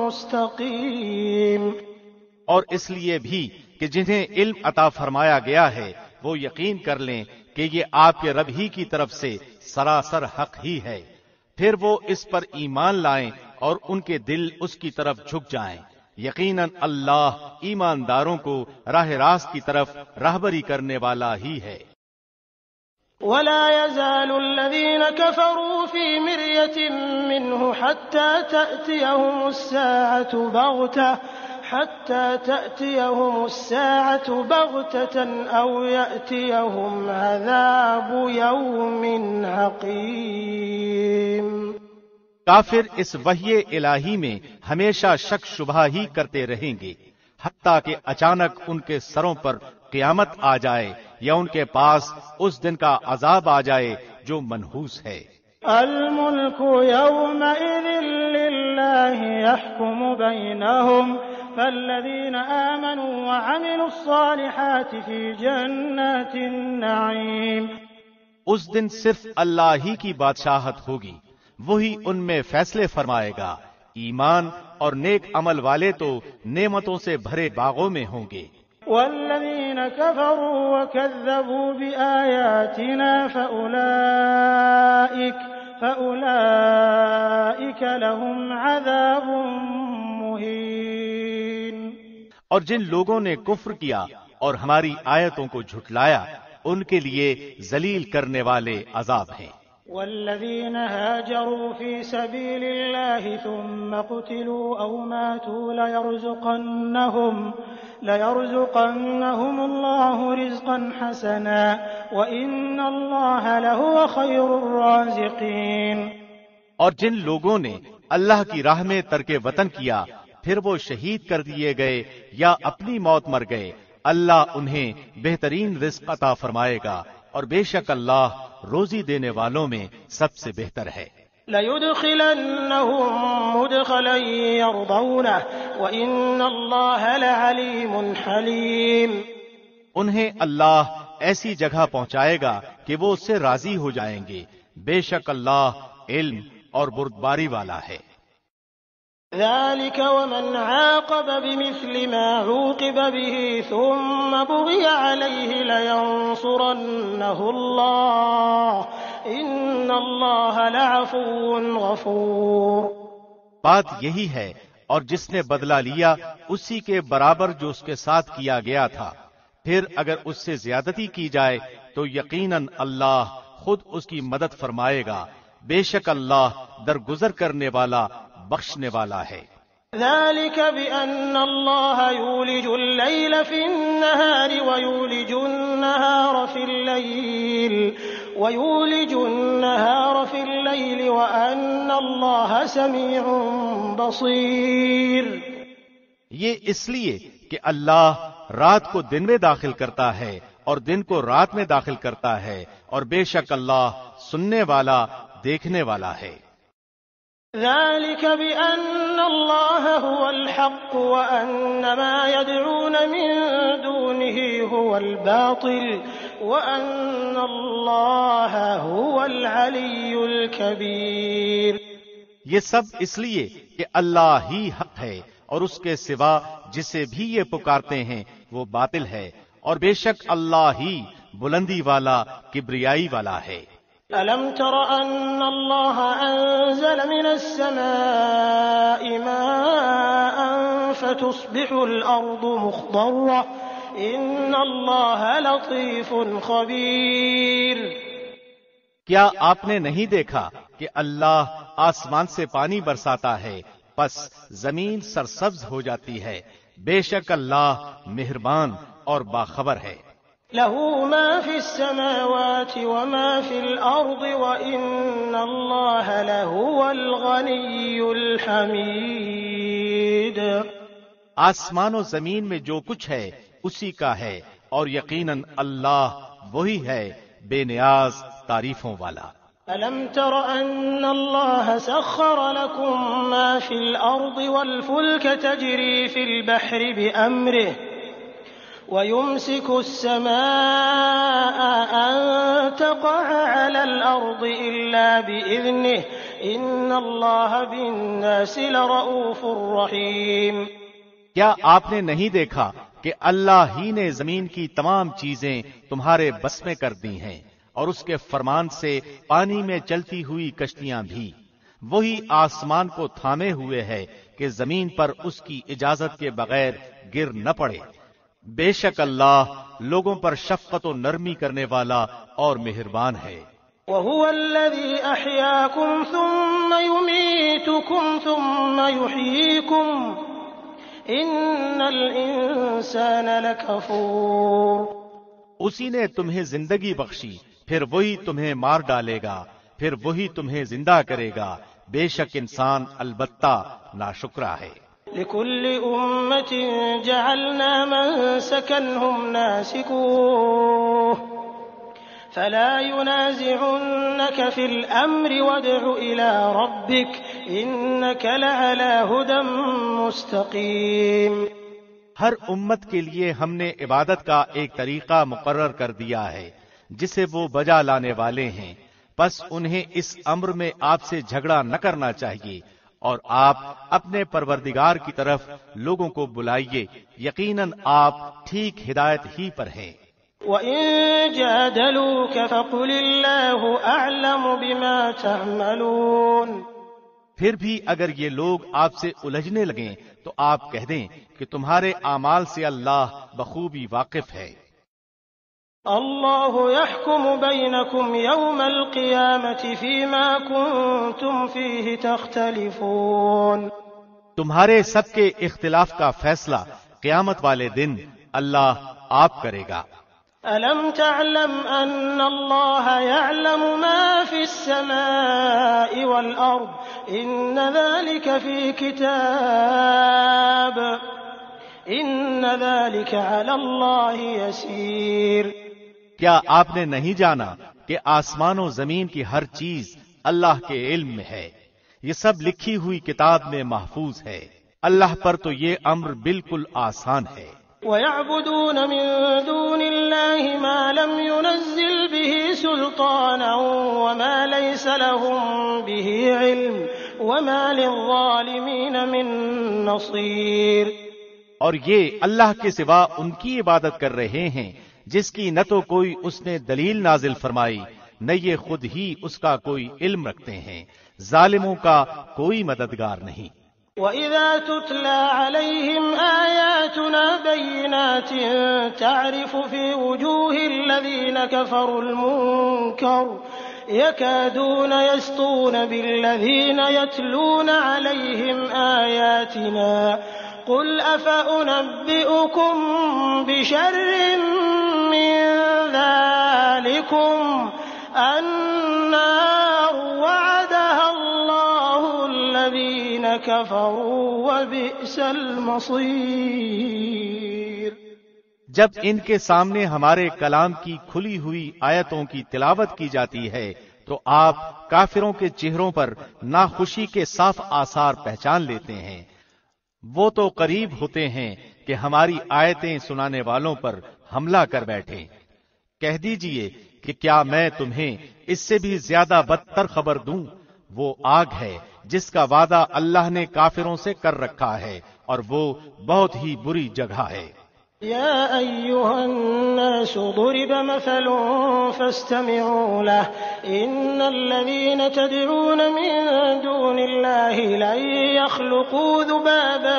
مُسْتَقِيمٍ۔ اور اس لیے بھی کہ جنہیں علم عطا فرمایا گیا ہے وہ یقین کر لیں کہ یہ آپ کے رب ہی کی طرف سے سراسر حق ہی ہے، پھر وہ اس پر ایمان لائیں اور ان کے دل اس کی طرف جھک جائیں۔ یقیناً اللہ ایمانداروں کو راہ راست کی طرف راہبری کرنے والا ہی ہے۔ ولا يزال الذين كفروا في مرية منه حتى تأتيهم الساعة بغتة أو يأتيهم عذاب يوم عقيم۔ کافر اس وحی الہی میں ہمیشہ شک شبہ ہی کرتے رہیں گے حتیٰ کہ اچانک ان کے سروں پر قیامت آ جائے یا ان کے پاس اس دن کا عذاب آ جائے جو منحوس ہے۔ الملك يومئذ لله يحكم بينهم فالذين آمنوا وعملوا الصالحات في جنات النعيم۔ اس دن صرف اللہ ہی کی بادشاہت ہوگی، وہی ان میں فیصلے فرمائے گا۔ ایمان اور نیک عمل والے تو نعمتوں سے بھرے باغوں میں ہوں گے۔ والذين كفروا وكذبوا بآياتنا فأولئك لهم عذاب مهين۔ اور جن لوگوں نے کفر کیا اور ہماری آیتوں کو جھٹلایا ان کے لیے ذلیل کرنے والے عذاب ہیں۔ والذين هاجروا في سبيل الله ثم قتلوا أو ماتوا ليرزقنهم الله رزقا حسنا وإن الله لهو خير الرازقين۔ اور جن لوگوں نے اللہ کی راہ میں ترک وطن کیا پھر وہ شہید کر دیے گئے یا اپنی موت مر گئے، اللہ انہیں بہترین رزق عطا فرمائے گا اور بے شک اللہ روزی دینے والوں میں سب سے بہتر ہے۔ لَيُدْخِلَنَّهُمْ مُدْخَلًا يَرْضَوْنَهُ وَإِنَّ اللَّهَ لَعَلِيمٌ حَلِيمٌ۔ انہیں اللہ ایسی جگہ پہنچائے گا کہ وہ اس سے راضی ہو جائیں گے، بے شک اللہ علم اور بردباری والا ہے۔ ذلك ومن عاقب بمثل ما عوقب به ثم بغي عليه لينصرنه الله إن الله لعفو غفور۔ بات یہی ہے، اور جس نے بدلہ لیا اسی کے برابر جو اس کے ساتھ کیا گیا تھا، پھر اگر اس سے زیادتی کی جائے تو یقیناً اللہ خود اس کی مدد فرمائے گا، بے شک اللہ درگزر کرنے والا بخشنے والا ہے۔ ذلك بأن الله يولج الليل في النهار ويولج النهار في الليل وأن الله سميع بصير۔ یہ اس لیے کہ اللہ رات کو دن میں داخل کرتا ہے اور دن کو رات میں داخل کرتا ہے، اور بے شک اللہ سننے والا دیکھنے والا ہے۔ ذلك بأن أن الله هو الحق وأن ما يدعون من دونه هو الباطل وأن الله هو العلي الكبير۔ یہ سب اس لیے کہ اللہ ہی حق ہے اور اس کے سوا جسے بھی یہ پکارتے ہیں وہ باطل ہے، اور بے شک اللہ ہی بلندی والا کبریائی والا ہے۔ ألم تر أن الله أنزل من السماء ماء فتصبح الأرض مخضرة إن الله لطيف خبير۔ کیا آپ نے نہیں دیکھا کہ اللہ آسمان سے پانی برساتا ہے پس زمین سرسبز ہو جاتی ہے؟ بے شک اللہ مہربان اور باخبر ہے۔ له ما في السماوات وما في الأرض وإن الله لهو الغني الحميد۔ آسمان و زمین میں جو کچھ ہے اسی کا ہے، اور یقیناً اللہ وہی ہے بے نیاز تعریفوں والا۔ ألم تر أن الله سخر لكم ما في الأرض والفلك تجري في البحر بأمره ويمسك السماء أن تقع على الأرض إلا بإذنه إن الله بالناس لرؤوف رحيم۔ کیا آپ نے نہیں دیکھا کہ اللہ ہی نے زمین کی تمام چیزیں تمہارے بس میں کر دی ہیں، اور اس کے فرمان سے پانی میں چلتی ہوئی کشتیاں بھی؟ وہی آسمان کو تھامے ہوئے ہے کہ زمین پر اس کی اجازت کے بغیر گر نہ پڑے۔ بے شک اللہ لوگوں پر شفقت و نرمی کرنے والا اور مہربان ہے۔ وهو الذي أحياكم ثم يميتكم ثم يحييكم إن الإنسان لكفور۔ اسی نے تمہیں زندگی بخشی، پھر وہی تمہیں مار ڈالے گا، پھر وہی تمہیں زندہ کرے گا، بے شک انسان البتہ ناشکرا ہے۔ لكل أمة جعلنا منسكا هم ناسكوه فلا ينازعنك في الأمر وادع إلى ربك إنك لعلى هدى مستقيم۔ ہر امت کے لیے ہم نے عبادت کا ایک طریقہ مقرر کر دیا ہے جسے وہ بجا لانے والے ہیں، بس انہیں اس امر میں آپ سے جھگڑا نہ کرنا چاہیے، اور آپ اپنے پروردگار کی طرف لوگوں کو بلائیے، یقیناً آپ ٹھیک ہدایت ہی پر ہیں۔ وَإِن جَادَلُوكَ فَقُلِ اللَّهُ أَعْلَمُ بِمَا تَعْمَلُونَ۔ پھر بھی اگر یہ لوگ آپ سے الجھنے لگیں تو آپ کہہ دیں کہ تمہارے اعمال سے اللہ بخوبی واقف ہے۔ اللہ يحكم بينكم يوم القيامة فيما كنتم فيه تختلفون۔ تمہارے سب کے اختلاف کا فیصلہ قیامت والے دن اللہ آپ کرے گا۔ ألم تعلم أن الله يعلم ما في السماء والأرض إن ذلك في كتاب إن ذلك على الله يسير۔ کیا آپ نے نہیں جانا کہ آسمان و زمین کی ہر چیز اللہ کے علم میں ہے؟ یہ سب لکھی ہوئی کتاب میں محفوظ ہے، اللہ پر تو یہ امر بالکل آسان ہے۔ وَيَعْبُدُونَ مِن دُونِ اللَّهِ مَا لَمْ يُنَزِّلْ بِهِ سُلْطَانًا وَمَا لَيْسَ لَهُم بِهِ عِلْمٌ وَمَا لِلظَّالِمِينَ مِن نَّصِيرٍ۔ اور یہ اللہ کے سوا ان کی عبادت کر رہے ہیں جس کی نہ تو کوئی اس نے دلیل نازل فرمائی، نہ یہ خود ہی اس کا کوئی علم رکھتے ہیں، ظالموں کا کوئی مددگار نہیں۔ وَإِذَا تُتْلَى عَلَيْهِمْ آيَاتُنَا بَيِّنَاتٍ تَعْرِفُ فِي وُجُوهِ الَّذِينَ كَفَرُوا الْمُنكَرَ يَكَادُونَ يَسْطُونَ بِالَّذِينَ يَتْلُونَ عَلَيْهِمْ آيَاتِنَا قُلْ أَفَأُنَبِّئُكُم بِشَرٍّ مِّن ذَلِكُمْ النَّارُ وَعَدَهَا اللَّهُ الَّذِينَ كَفَرُوا وَبِئْسَ الْمَصِيرُ۔ جب ان کے سامنے ہمارے کلام کی کھلی ہوئی آیتوں کی تلاوت کی جاتی ہے تو آپ کافروں کے چہروں پر ناخوشی کے صاف آثار پہچان لیتے ہیں۔ وہ تو قریب ہوتے ہیں کہ ہماری آیتیں سنانے والوں پر حملہ کر بیٹھیں۔ کہہ دیجئے کہ کیا میں تمہیں اس سے بھی زیادہ بدتر خبر دوں؟ وہ آگ ہے جس کا وعدہ اللہ نے کافروں سے کر رکھا ہے، اور وہ بہت ہی بری جگہ ہے۔ يا أيها الناس ضرب مثل فاستمعوا له إن الذين تدعون من دون الله لن يخلقوا ذبابا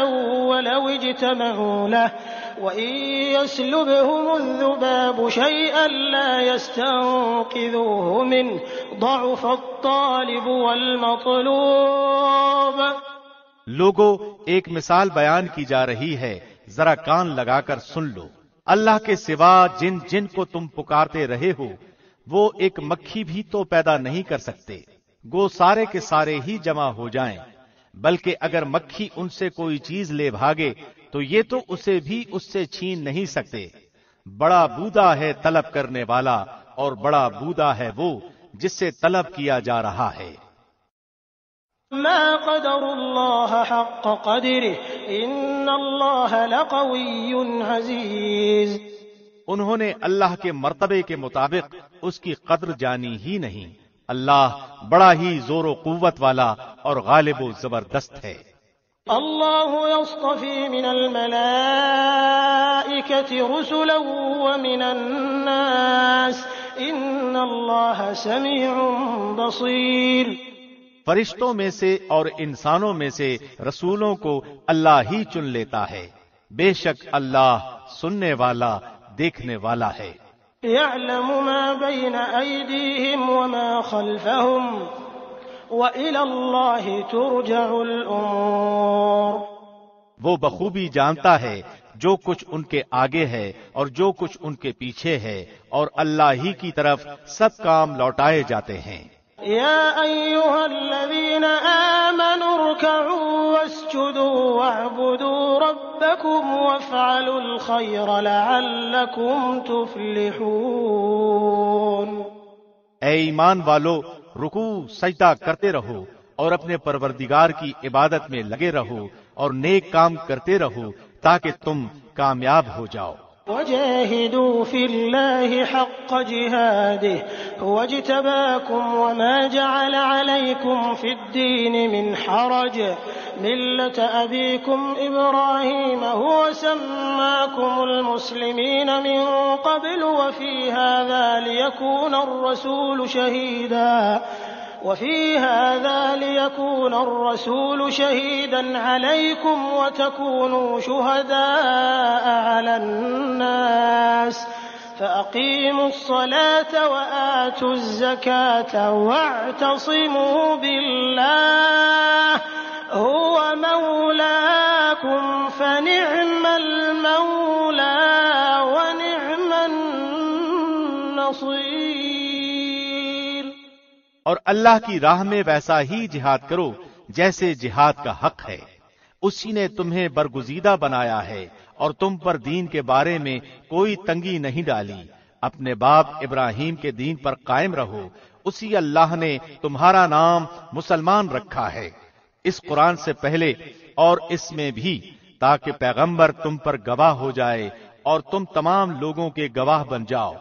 ولو اجتمعوا له وإن يسلبهم الذباب شيئا لا يستنقذوه منه ضعف الطالب والمطلوب۔ لوگو، ایک مثال بیان کی جا رہی ہے، ذرا کان لگا کر سن لو۔ اللہ کے سوا جن جن کو تم پکارتے رہے ہو وہ ایک مکھی بھی تو پیدا نہیں کر سکتے، گو سارے کے سارے ہی جمع ہو جائیں، بلکہ اگر مکھی ان سے کوئی چیز لے بھاگے تو یہ تو اسے بھی اس سے چھین نہیں سکتے۔ بڑا بودا ہے طلب کرنے والا، اور بڑا بودا ہے وہ جس سے طلب کیا جا رہا ہے۔ ما قدر الله حق قدره ان الله لقوي عزيز۔ انہوں نے اللہ کے مرتبے کے مطابق اس کی قدر جانی ہی نہیں۔ اللہ بڑا ہی زور و قوت والا اور غالب و زبردست ہے۔ الله يصطفي من الملائكة رسلا ومن الناس ان الله سميع بصير۔ فرشتوں میں سے اور انسانوں میں سے رسولوں کو اللہ ہی چن لیتا ہے، بے شک اللہ سننے والا دیکھنے والا ہے۔ يعلم ما بين أيديهم وما خلفهم وإلى الله ترجع الأمور۔ وہ بخوبی جانتا ہے جو کچھ ان کے آگے ہے اور جو کچھ ان کے پیچھے ہے، اور اللہ ہی کی طرف سب کام لوٹائے جاتے ہیں۔ يا أيها الذين آمنوا اركعوا واسجدوا واعبدوا ربكم وافعلوا الخير لعلكم تفلحون۔ اے ایمان والو، رکوع سجدہ کرتے رہو اور اپنے پروردگار کی عبادت میں لگے رہو اور نیک کام کرتے رہو تاکہ تم کامیاب ہو جاؤ۔ وجاهدوا في الله حق جهاده هو اجتباكم وما جعل عليكم في الدين من حرج ملة أبيكم إبراهيم هو سماكم المسلمين من قبل وفي هذا ليكون الرسول شهيدا عليكم وتكونوا شهداء على الناس فأقيموا الصلاة وآتوا الزكاة واعتصموا بالله هو مولاكم فنعم المولى ونعم النصير۔ اور اللہ کی راہ میں ویسا ہی جہاد کرو جیسے جہاد کا حق ہے۔ اسی نے تمہیں برگزیدہ بنایا ہے اور تم پر دین کے بارے میں کوئی تنگی نہیں ڈالی۔ اپنے باپ ابراہیم کے دین پر قائم رہو، اسی اللہ نے تمہارا نام مسلمان رکھا ہے، اس قرآن سے پہلے اور اس میں بھی، تاکہ پیغمبر تم پر گواہ ہو جائے اور تم تمام لوگوں کے گواہ بن جاؤ۔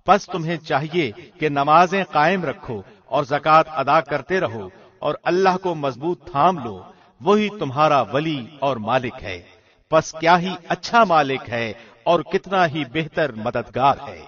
پس تمہیں چاہیے کہ نمازیں قائم رکھو اور زکوٰۃ ادا کرتے رہو اور اللہ کو مضبوط تھام لو، وہی تمہارا ولی اور مالک ہے۔ پس کیا ہی اچھا مالک ہے اور کتنا ہی بہتر مددگار ہے۔